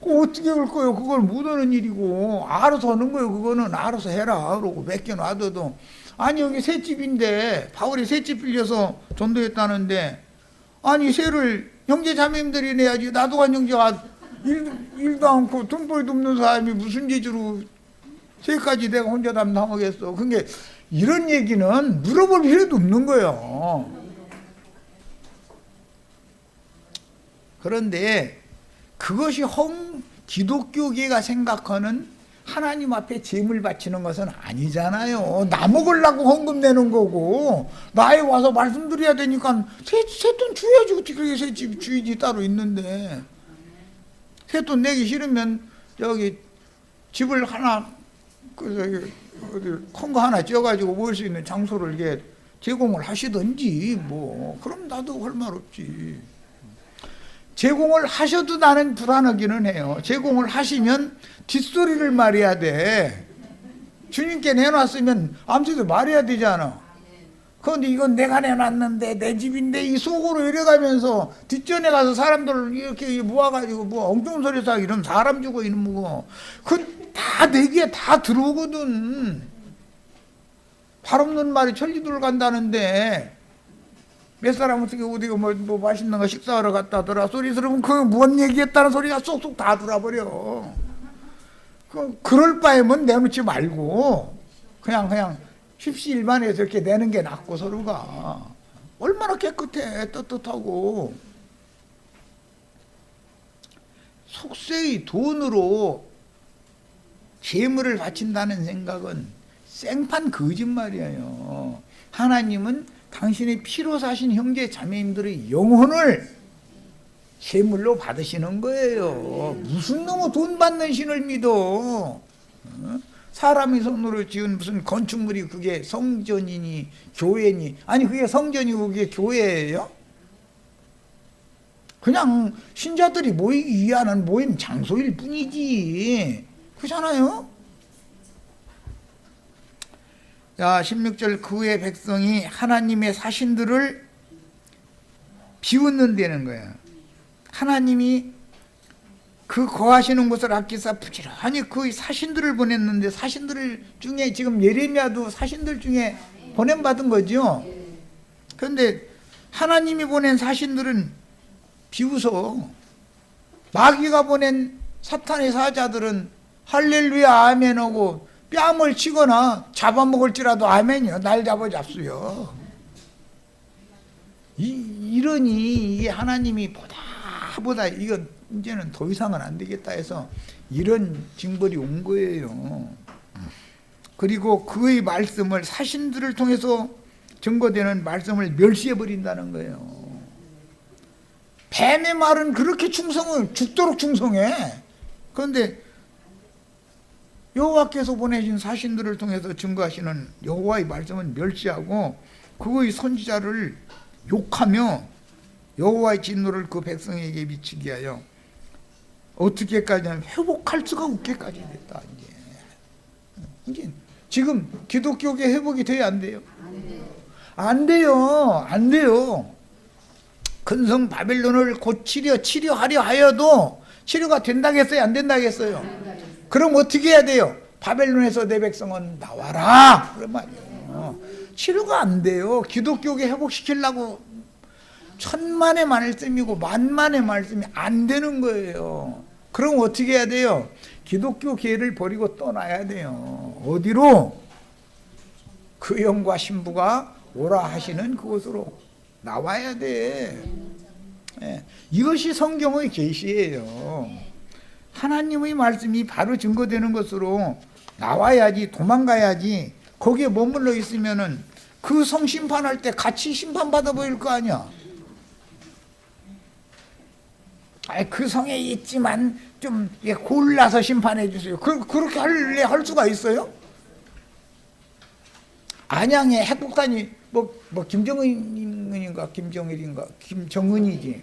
그거 어떻게 할 거예요. 그걸 못 하는 일이고 알아서 하는 거예요. 그거는 알아서 해라 그러고 맡겨놔둬도. 아니 여기 셋집인데 바울이 셋집 빌려서 전도했다는데 아니 세를 형제 자매들이 내야지. 나도관 형제가 일도 않고 돈벌이도 없는 사람이 무슨 재주로 세까지 내가 혼자 담당하겠어. 그게 이런 얘기는 물어볼 필요도 없는 거예요. 그런데 그것이 기독교계가 생각하는 하나님 앞에 제물 바치는 것은 아니잖아요. 나 먹으려고 헌금 내는 거고 나에 와서 말씀드려야 되니까 새돈 줘야지. 어떻게 그렇게 새집 주인이 따로 있는데. 새돈 내기 싫으면 저기 집을 하나 큰 거 하나 지어가지고 모일 수 있는 장소를 이게 제공을 하시든지 뭐 그럼 나도 할 말 없지. 제공을 하셔도 나는 불안하기는 해요. 제공을 하시면 뒷소리를 말해야 돼. 주님께 내놨으면 아무튼 말해야 되잖아. 그런데 이건 내가 내놨는데 내 집인데 이 속으로 이래가면서 뒷전에 가서 사람들 이렇게 모아가지고 뭐 엉뚱한 소리 하고 이러면 사람 주고 이런 거 그 다 내기에 다 들어오거든. 발 없는 말이 천리들 간다는데 몇 사람 어떻게 어디가 뭐 맛있는 거 식사하러 갔다 더라 소리 들으면 그 뭔 얘기했다는 소리가 쏙쏙 다 들어버려. 그럴 바에는 내놓지 말고 그냥 십시일반에서 이렇게 내는 게 낫고 서로가 얼마나 깨끗해 떳떳하고. 속세의 돈으로 재물을 바친다는 생각은 생판 거짓말이에요. 하나님은 당신의 피로 사신 형제 자매님들의 영혼을 제물로 받으시는 거예요. 무슨 놈의 돈 받는 신을 믿어. 사람의 손으로 지은 무슨 건축물이 그게 성전이니 교회니. 아니 그게 성전이고 그게 교회예요? 그냥 신자들이 모이기 위한 모임 장소일 뿐이지. 그렇잖아요? 자, 16절 그 후에 백성이 하나님의 사신들을 비웃는다는 거야. 하나님이 그 거하시는 곳을 아끼사 부지런히 그 사신들을 보냈는데, 사신들 중에 지금 예레미야도 사신들 중에 보냄받은 거죠. 그런데 하나님이 보낸 사신들은 비웃어. 마귀가 보낸 사탄의 사자들은 할렐루야 아멘 하고 뺨을 치거나 잡아먹을지라도 아멘이요. 날 잡수요. 이러니 이게 하나님이 보다 이건 이제는 더 이상은 안 되겠다 해서 이런 징벌이 온 거예요. 그리고 그의 말씀을, 사신들을 통해서 증거되는 말씀을 멸시해 버린다는 거예요. 뱀의 말은 그렇게 죽도록 충성해. 그런데 여호와께서 보내신 사신들을 통해서 증거하시는 여호와의 말씀은 멸시하고 그의 선지자를 욕하며 여호와의 진노를 그 백성에게 미치게 하여 어떻게까지 하면 회복할 수가 없게까지 됐다. 이제 지금 기독교계 회복이 돼야 안 돼요? 안 돼요. 안 돼요. 근성 바벨론을 곧 치료하려 하여도 치료가 된다겠어요? 안 된다겠어요? 그럼 어떻게 해야 돼요? 바벨론에서 내 백성은 나와라. 그런 말이에요. 치료가 안 돼요. 기독교계 회복시키려고 천만의 말씀이고 만만의 말씀이 안 되는 거예요. 그럼 어떻게 해야 돼요? 기독교계를 버리고 떠나야 돼요. 어디로? 그 영과 신부가 오라 하시는 그곳으로 나와야 돼. 이것이 성경의 계시예요. 하나님의 말씀이 바로 증거되는 것으로 나와야지, 도망가야지. 거기에 머물러 있으면은 그 성 심판할 때 같이 심판받아 보일 거 아니야. 그 성에 있지만 좀 골라서 심판해 주세요. 그렇게 할 수가 있어요? 안양에 핵폭탄이 김정은인가 김정일인가 김정은이지.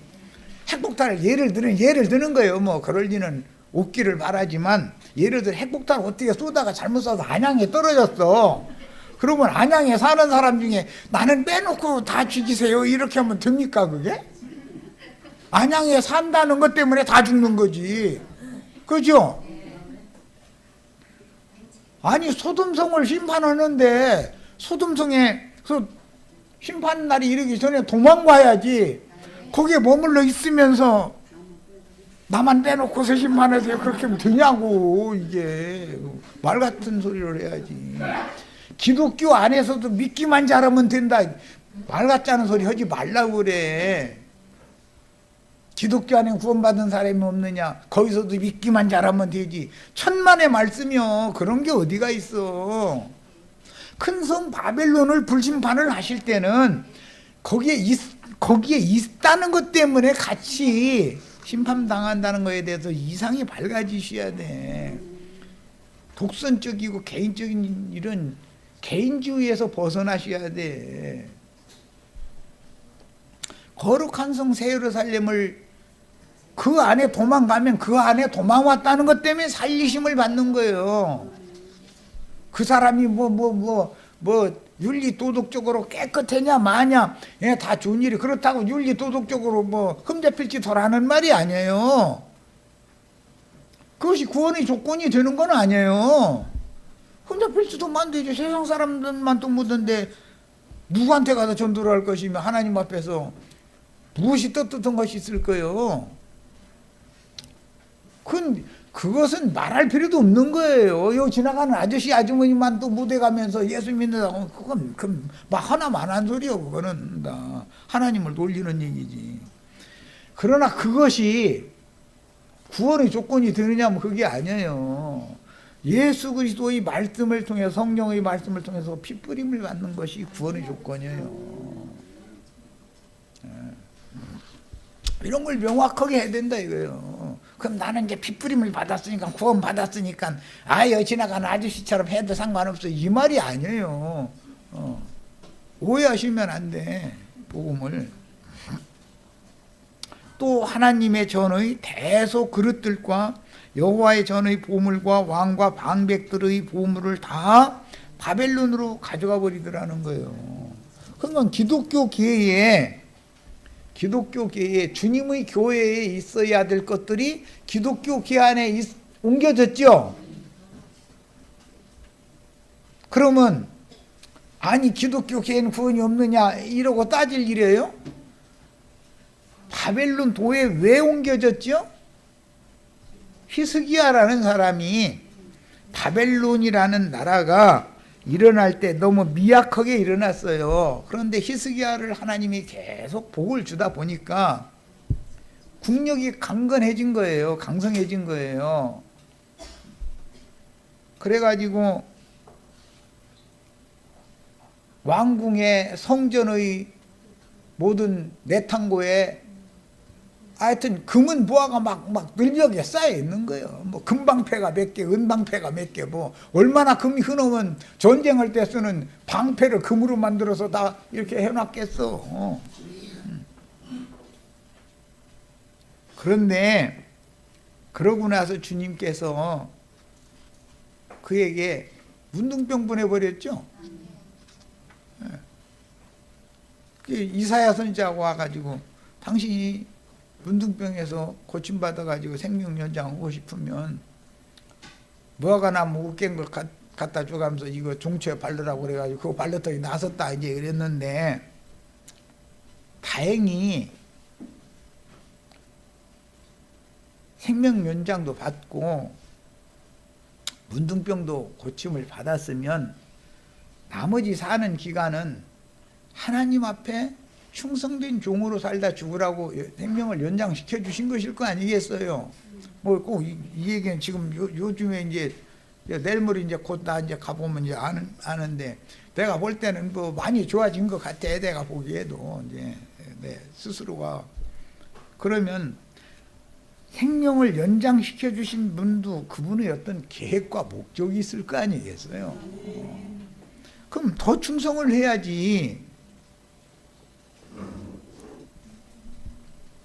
핵폭탄을 예를 드는 거예요. 그럴 리는 없기를 바라지만, 예를 들어 핵폭탄을 어떻게 쏘다가 잘못 쏴서 안양에 떨어졌어. 그러면 안양에 사는 사람 중에 나는 빼놓고 다 죽이세요 이렇게 하면 됩니까 그게? 안양에 산다는 것 때문에 다 죽는 거지. 그죠? 아니 소돔성을 심판하는데 소돔성에서 심판 날이 이르기 전에 도망가야지. 거기에 머물러 있으면서 나만 빼놓고서 심판하세요 그렇게 하면 되냐고. 이게 말 같은 소리를 해야지. 기독교 안에서도 믿기만 잘하면 된다. 말 같지 않은 소리 하지 말라고 그래. 기독교 안에 구원받은 사람이 없느냐? 거기서도 믿기만 잘하면 되지. 천만의 말씀이요. 그런 게 어디가 있어. 큰 성 바벨론을 불심판을 하실 때는 거기에 있다는 것 때문에 같이 심판당한다는 것에 대해서 이상이 밝아지셔야 돼. 독선적이고 개인적인 이런 개인주의에서 벗어나셔야 돼. 거룩한 성 새 예루살렘을 그 안에 도망가면 그 안에 도망왔다는 것 때문에 살리심을 받는 거예요. 그 사람이 윤리 도덕적으로 깨끗하냐 마냐 다 좋은 일이 그렇다고 윤리 도덕적으로 흠잡힐 짓 하라는 말이 아니에요. 그것이 구원의 조건이 되는 건 아니에요. 흠잡힐 짓도 안 되죠. 세상 사람들만 또 묻는데 누구한테 가서 전도를 할 것이며 하나님 앞에서 무엇이 떳떳한 것이 있을 거예요. 그것은 말할 필요도 없는 거예요. 여기 지나가는 아저씨 아주머니만 또 무대 가면서 예수 믿는다고 그건 막 하나만한 소리요. 그거는 다 하나님을 놀리는 얘기지. 그러나 그것이 구원의 조건이 되느냐면 그게 아니에요. 예수 그리스도의 말씀을 통해 성령의 말씀을 통해서 피 뿌림을 받는 것이 구원의 조건이에요. 이런 걸 명확하게 해야 된다 이거예요. 그럼 나는 이제 피 뿌림을 받았으니까 구원 받았으니까 여기 지나가는 아저씨처럼 해도 상관없어 이 말이 아니에요. 오해하시면 안 돼. 복음을. 또 하나님의 전의 대소 그릇들과 여호와의 전의 보물과 왕과 방백들의 보물을 다 바벨론으로 가져가 버리더라는 거예요. 그러니까 기독교 계에 주님의 교회에 있어야 될 것들이 기독교 계 안에 옮겨졌죠. 그러면 아니 기독교 계에는 구원이 없느냐 이러고 따질 일이에요? 바벨론 도에 왜 옮겨졌죠? 히스기야라는 사람이 바벨론이라는 나라가 일어날 때 너무 미약하게 일어났어요. 그런데 히스기야를 하나님이 계속 복을 주다 보니까 국력이 강건해진 거예요. 강성해진 거예요. 그래가지고 왕궁의 성전의 모든 내탕고에 하여튼 금은 보화가 막 늘벽에 쌓여 있는 거예요. 뭐 금방패가 몇 개, 은방패가 몇 개, 뭐 얼마나 금이 흔하면 전쟁할 때 쓰는 방패를 금으로 만들어서 다 이렇게 해놨겠어. 그런데 그러고 나서 주님께서 그에게 문둥병 보내버렸죠. 이사야 선지자가 와가지고 당신이 문둥병에서 고침받아가지고 생명 연장하고 싶으면 무화과 나무 으깬 걸 갖다 줘가면서 이거 종초에 바르라고 그래가지고 그거 발랐더니 나섰다 이제 그랬는데 다행히 생명 연장도 받고 문둥병도 고침을 받았으면 나머지 사는 기간은 하나님 앞에 충성된 종으로 살다 죽으라고 생명을 연장시켜 주신 것일 거 아니겠어요? 뭐 꼭 이 얘기는 지금 요즘에 이제 내일 모레 이제 곧 나 이제 가보면 이제 아는데 내가 볼 때는 뭐 많이 좋아진 것 같아. 내가 보기에도 이제 내 스스로가 그러면 생명을 연장시켜 주신 분도 그분의 어떤 계획과 목적이 있을 거 아니겠어요? 그럼 더 충성을 해야지.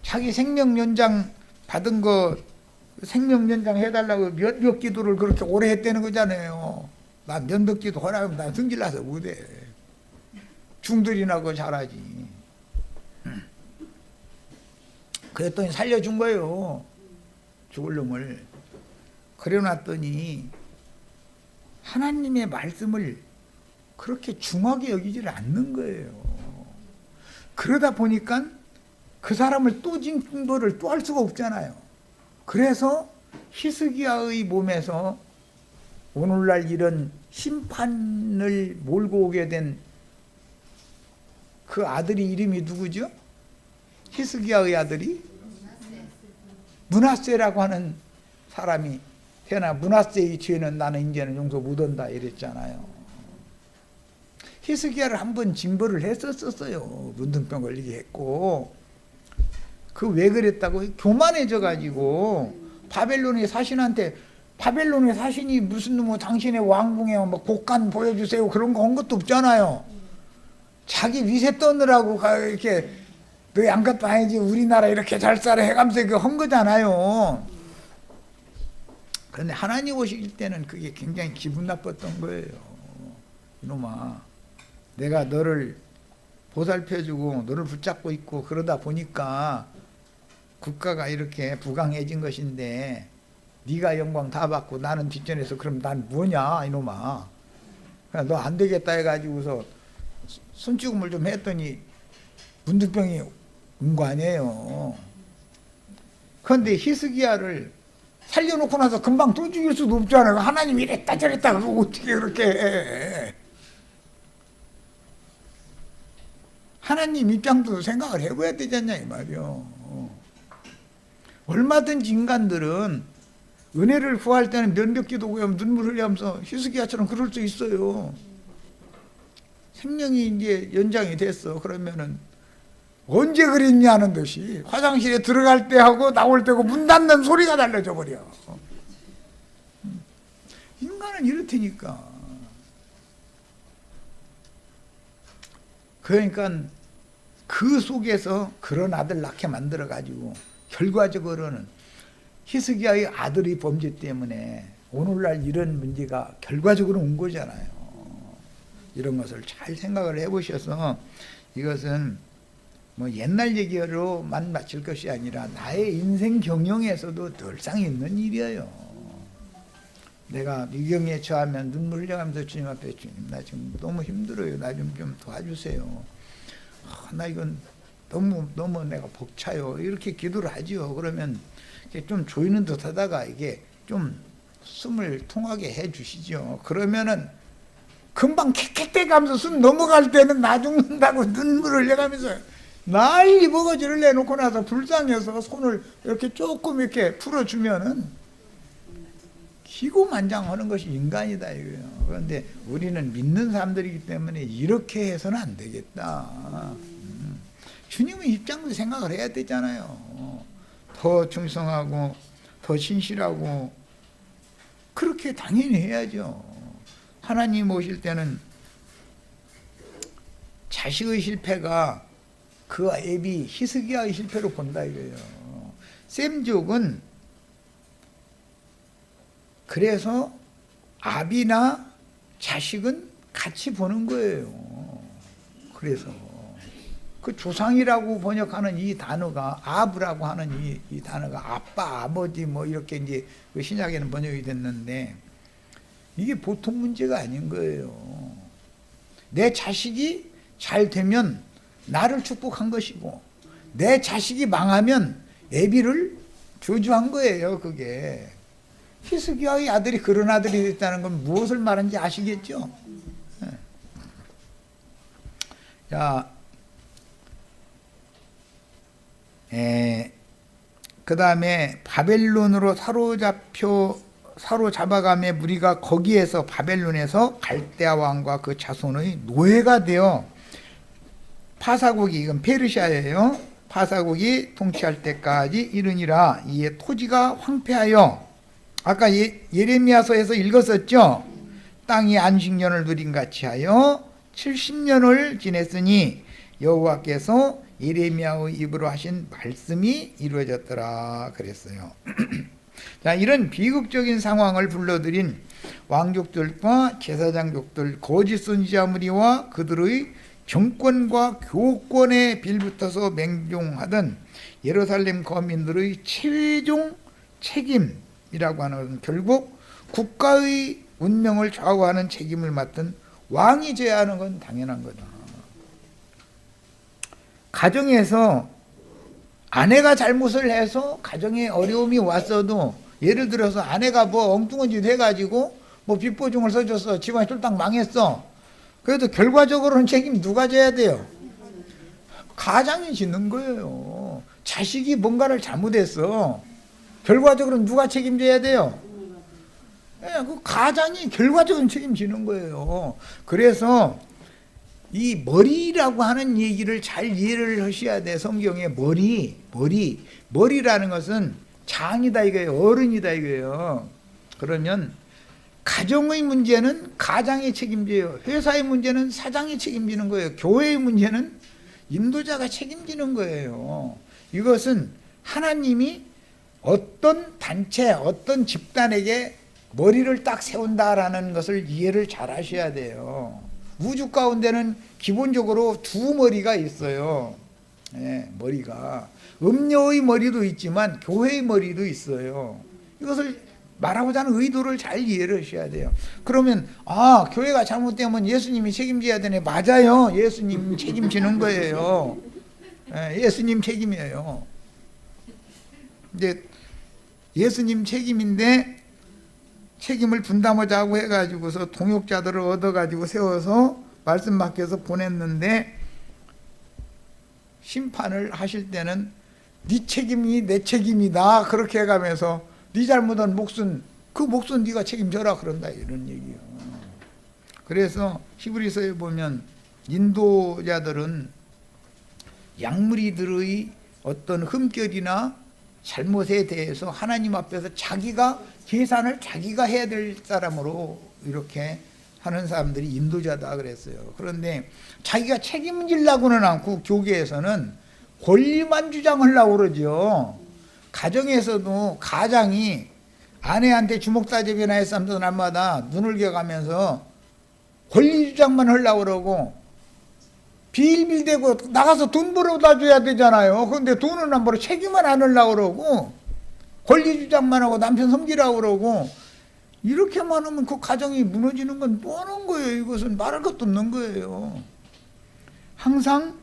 자기 생명 연장 받은 거 생명 연장 해달라고 몇 기도를 그렇게 오래 했다는 거잖아요. 난 몇몇 기도 허락하면 난 승질나서 못해. 중들이나 그 잘하지. 그랬더니 살려준 거예요. 죽을 놈을. 그래놨더니 하나님의 말씀을 그렇게 중하게 여기지를 않는 거예요. 그러다 보니까 그 사람을 또 징벌을 또 할 수가 없잖아요. 그래서 히스기야의 몸에서 오늘날 이런 심판을 몰고 오게 된 그 아들이 이름이 누구죠? 히스기야의 아들이 므낫세라고 하는 사람이 태어나 므낫세의 죄는 나는 이제는 용서 못한다 이랬잖아요. 히스기야를 한번 징벌을 했었어요. 문둥병 걸리게 했고 그 왜 그랬다고? 교만해져 가지고 바벨론의 사신한테 바벨론의 사신이 무슨 뭐 당신의 왕궁에 뭐 곡간 보여주세요 그런 거 한 것도 없잖아요. 자기 위세 떠느라고 이렇게 너 양껏 봐야지 우리나라 이렇게 잘 살아 해가면서 그 한 거잖아요. 그런데 하나님 오실 때는 그게 굉장히 기분 나빴던 거예요. 이놈아, 내가 너를 보살펴주고 너를 붙잡고 있고 그러다 보니까 국가가 이렇게 부강해진 것인데 네가 영광 다 받고 나는 뒷전에서 그럼 난 뭐냐 이놈아. 너 안 되겠다 해가지고서 손찌검을 좀 했더니 문둥병이 온 거 아니에요. 그런데 히스기야를 살려놓고 나서 금방 또 죽일 수도 없잖아요. 하나님이 이랬다 저랬다 그거 어떻게 그렇게 해. 하나님 입장도 생각을 해봐야 되지 않냐 이 말이요. 얼마든지 인간들은 은혜를 구할 때는 면벽기도 구하면 눈물 흘리면서 히스기야처럼 그럴 수 있어요. 생명이 이제 연장이 됐어. 그러면은 언제 그랬냐는 듯이 화장실에 들어갈 때 하고 나올 때고 문 닫는 소리가 달라져 버려. 인간은 이렇다니까. 그러니까 그 속에서 그런 아들 낳게 만들어 가지고 결과적으로는 히스기야의 아들의 범죄 때문에 오늘날 이런 문제가 결과적으로 온 거잖아요. 이런 것을 잘 생각을 해보셔서 이것은 뭐 옛날 얘기로만 마칠 것이 아니라 나의 인생 경영에서도 늘상 있는 일이에요. 내가 위경에 처하면 눈물 흘려가면서 주님 앞에, 주님 나 지금 너무 힘들어요. 나 좀 도와주세요. 나 이건 너무 내가 벅차요. 이렇게 기도를 하죠. 그러면 좀 조이는 듯 하다가 이게 좀 숨을 통하게 해 주시죠. 그러면은 금방 킥킥대 가면서 숨 넘어갈 때는 나 죽는다고 눈물을 흘려가면서 난리 버거지를 내놓고 나서 불쌍해서 손을 이렇게 조금 이렇게 풀어주면은 기고만장하는 것이 인간이다 이거예요. 그런데 우리는 믿는 사람들이기 때문에 이렇게 해서는 안 되겠다. 주님의 입장도 생각을 해야 되잖아요. 더 충성하고 더 신실하고 그렇게 당연히 해야죠. 하나님 오실 때는 자식의 실패가 그 애비 히스기야의 실패로 본다 이거예요. 셈족은 그래서 아비나 자식은 같이 보는 거예요. 그래서 그 조상이라고 번역하는 이 단어가 아브라고 하는 이 단어가 아빠, 아버지 뭐 이렇게 이제 그 신약에는 번역이 됐는데 이게 보통 문제가 아닌 거예요. 내 자식이 잘 되면 나를 축복한 것이고 내 자식이 망하면 애비를 저주한 거예요. 그게 히스기야의 아들이 그런 아들이 됐다는 건 무엇을 말하는지 아시겠죠? 자, 그 다음에 바벨론으로 사로잡아감에 무리가 거기에서 바벨론에서 갈대아 왕과 그 자손의 노예가 되어 파사국이, 이건 페르시아예요. 파사국이 통치할 때까지 이르니라. 이에 토지가 황폐하여, 아까 예레미야서에서 읽었었죠. 땅이 안식년을 누린 같이 하여 70년을 지냈으니 여호와께서 예레미야의 입으로 하신 말씀이 이루어졌더라 그랬어요. 자, 이런 비극적인 상황을 불러들인 왕족들과 제사장족들, 거짓 선지자 무리와 그들의 정권과 교권에 빌붙어서 맹종하던 예루살렘 거민들의 최종 책임이라고 하는 것은 결국 국가의 운명을 좌우하는 책임을 맡은 왕이 져야 하는 건 당연한 거다. 가정에서 아내가 잘못을 해서 가정에 어려움이 왔어도, 예를 들어서 아내가 뭐 엉뚱한 짓 해가지고 뭐 빚보증을 써줬어, 집안이 쫄딱 망했어. 그래도 결과적으로는 책임 누가 져야 돼요? 가장이 지는 거예요. 자식이 뭔가를 잘못했어, 결과적으로 누가 책임져야 돼요? 그 가장이 결과적으로 책임지는 거예요. 그래서 이 머리라고 하는 얘기를 잘 이해를 하셔야 돼. 성경에 머리라는 것은 장이다 이거예요. 어른이다 이거예요. 그러면 가정의 문제는 가장이 책임져요. 회사의 문제는 사장이 책임지는 거예요. 교회의 문제는 인도자가 책임지는 거예요. 이것은 하나님이 어떤 단체, 어떤 집단에게 머리를 딱 세운다라는 것을 이해를 잘 하셔야 돼요. 우주 가운데는 기본적으로 두 머리가 있어요. 머리가 음녀의 머리도 있지만 교회의 머리도 있어요. 이것을 말하고자 하는 의도를 잘 이해를 하셔야 돼요. 그러면 교회가 잘못되면 예수님이 책임져야 되네. 맞아요. 예수님 책임지는 거예요. 예수님 책임이에요. 이제 예수님 책임인데 책임을 분담하자고 해가지고서 동역자들을 얻어가지고 세워서 말씀 맡겨서 보냈는데, 심판을 하실 때는 네 책임이 내 책임이다 그렇게 해가면서 네 잘못한 몫은 네가 책임져라 그런다, 이런 얘기요. 그래서 히브리서에 보면 인도자들은 양무리들의 어떤 흠결이나 잘못에 대해서 하나님 앞에서 자기가 계산을 자기가 해야 될 사람으로 이렇게 하는 사람들이 인도자다 그랬어요. 그런데 자기가 책임지려고는 않고 교계에서는 권리만 주장하려고 그러죠. 가정에서도 가장이 아내한테 주먹다짐이나 했으면 날마다 눈을 겨가면서 권리 주장만 하려고 그러고 빌빌대고 나가서 돈 벌어다 줘야 되잖아요. 그런데 돈은 안 벌어 책임은 안 하려고 그러고 권리 주장만 하고 남편 섬기라고 그러고 이렇게만 하면 그 가정이 무너지는 건 뻔한 거예요. 이것은 말할 것도 없는 거예요. 항상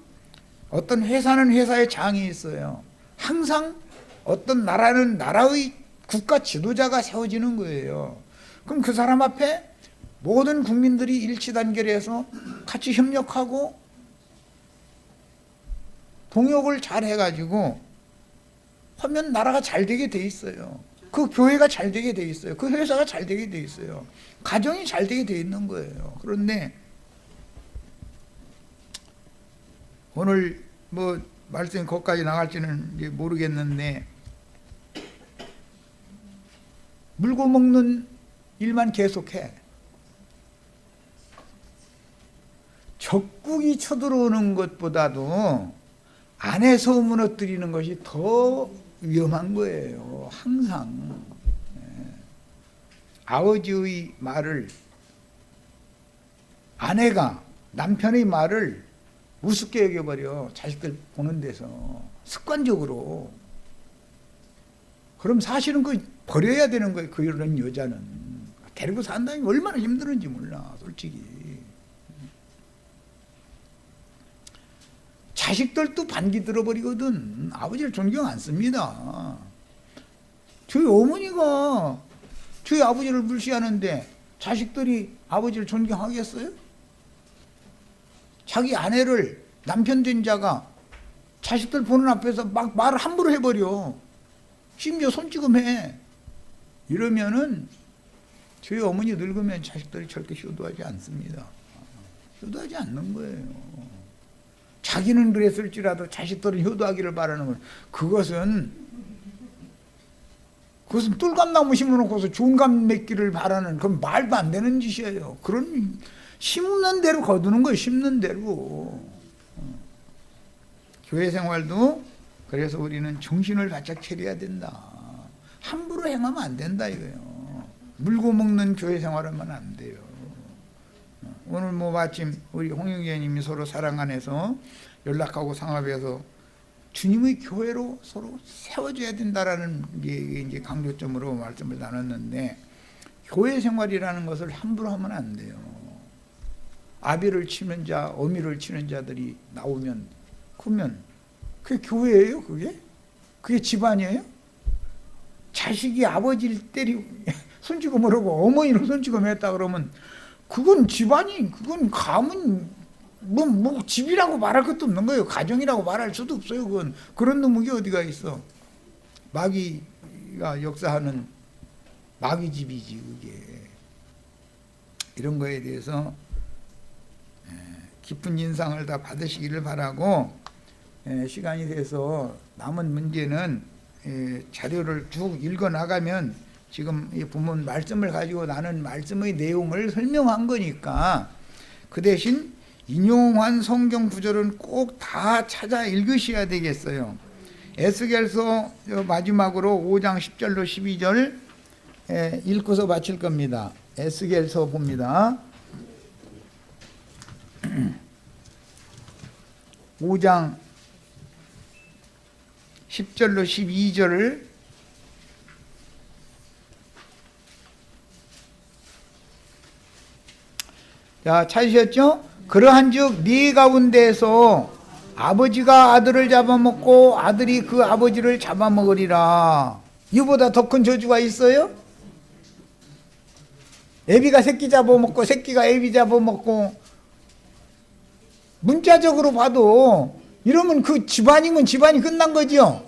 어떤 회사는 회사의 장이 있어요. 항상 어떤 나라는 나라의 국가 지도자가 세워지는 거예요. 그럼 그 사람 앞에 모든 국민들이 일치단결해서 같이 협력하고 동역을 잘 해가지고 하면 나라가 잘 되게 돼 있어요. 그 교회가 잘 되게 돼 있어요. 그 회사가 잘 되게 돼 있어요. 가정이 잘 되게 돼 있는 거예요. 그런데 오늘 뭐 말씀이 거기까지 나갈지는 이제 모르겠는데 물고 먹는 일만 계속해. 적국이 쳐들어오는 것보다도 안에서 무너뜨리는 것이 더 위험한 거예요. 항상. 아버지의 말을, 아내가 남편의 말을 우습게 여겨버려. 자식들 보는 데서 습관적으로. 그럼 사실은 그 버려야 되는 거예요. 그런 여자는 데리고 산다는 게 얼마나 힘들은지 몰라. 솔직히 자식들도 반기 들어버리거든. 아버지를 존경 안 씁니다. 저희 어머니가 저희 아버지를 무시하는데 자식들이 아버지를 존경하겠어요? 자기 아내를 남편 된 자가 자식들 보는 앞에서 막 말을 함부로 해버려. 심지어 손찌검해. 이러면은 저희 어머니 늙으면 자식들이 절대 효도하지 않습니다. 효도하지 않는 거예요. 자기는 그랬을지라도 자식들은 효도하기를 바라는 건 그것은 뚫감나무 심어놓고서 좋은 감 맺기를 바라는 그건 말도 안 되는 짓이에요. 그런 심는 대로 거두는 거예요. 심는 대로. 교회 생활도 그래서 우리는 정신을 바짝 차려야 된다. 함부로 행하면 안 된다 이거예요. 물고 먹는 교회 생활하면 안 돼요. 오늘 뭐 마침 우리 홍영재님이 서로 사랑 안에서 연락하고 상합해서 주님의 교회로 서로 세워줘야 된다라는 게 이제 강조점으로 말씀을 나눴는데 교회 생활이라는 것을 함부로 하면 안 돼요. 아비를 치는 자, 어미를 치는 자들이 나오면 그러면 그게 교회예요? 그게 집안이에요? 자식이 아버지를 때리고 손찌검을 하고 어머니를 손찌검했다 그러면 그건 집안이, 그건 가문, 뭐 집이라고 말할 것도 없는 거예요. 가정이라고 말할 수도 없어요. 그건 그런 놈이 어디가 있어? 마귀가 역사하는 마귀 집이지 그게. 이런 거에 대해서 깊은 인상을 다 받으시기를 바라고 시간이 돼서 남은 문제는 자료를 쭉 읽어 나가면 지금 이 본문 말씀을 가지고 나는 말씀의 내용을 설명한 거니까 그 대신 인용한 성경 구절은 꼭 다 찾아 읽으셔야 되겠어요. 에스겔서 마지막으로 5장 10절로 12절 읽고서 마칠 겁니다. 에스겔서 봅니다. 5장 10절로 12절을 자, 찾으셨죠? 그러한즉 네 가운데에서 아버지가 아들을 잡아먹고 아들이 그 아버지를 잡아먹으리라. 이보다 더 큰 저주가 있어요? 애비가 새끼 잡아먹고 새끼가 애비 잡아먹고 문자적으로 봐도 이러면 그 집안이면 집안이 끝난 거지요.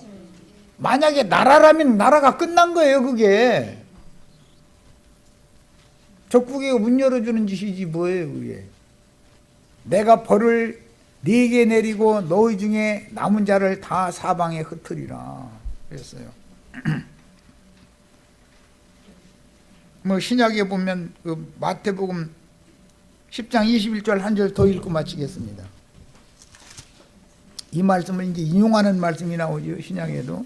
만약에 나라라면 나라가 끝난 거예요. 그게 적국에 문 열어주는 짓이지 뭐예요 그게. 내가 벌을 네게 내리고 너희 중에 남은 자를 다 사방에 흩으리라 그랬어요. 뭐 신약에 보면 그 마태복음 10장 21절 한 절 더 읽고 마치겠습니다. 이 말씀을 이제 인용하는 말씀이 나오죠. 신약에도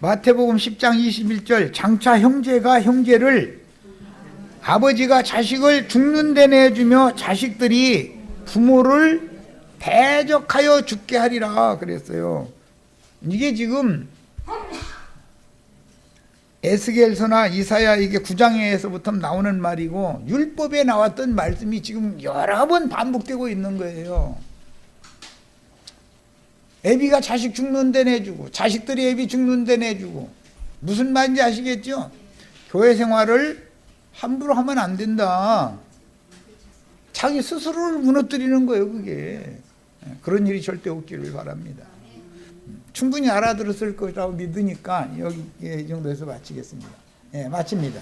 마태복음 10장 21절 장차 형제가 형제를 아버지가 자식을 죽는 데 내주며 자식들이 부모를 대적하여 죽게 하리라 그랬어요. 이게 지금 에스겔서나 이사야 이게 9장에서부터 나오는 말이고 율법에 나왔던 말씀이 지금 여러 번 반복되고 있는 거예요. 애비가 자식 죽는 데 내주고 자식들이 애비 죽는 데 내주고 무슨 말인지 아시겠죠? 교회 생활을 함부로 하면 안 된다. 자기 스스로를 무너뜨리는 거예요, 그게. 그런 일이 절대 없기를 바랍니다. 충분히 알아들었을 거라고 믿으니까 여기 이 정도에서 마치겠습니다. 마칩니다.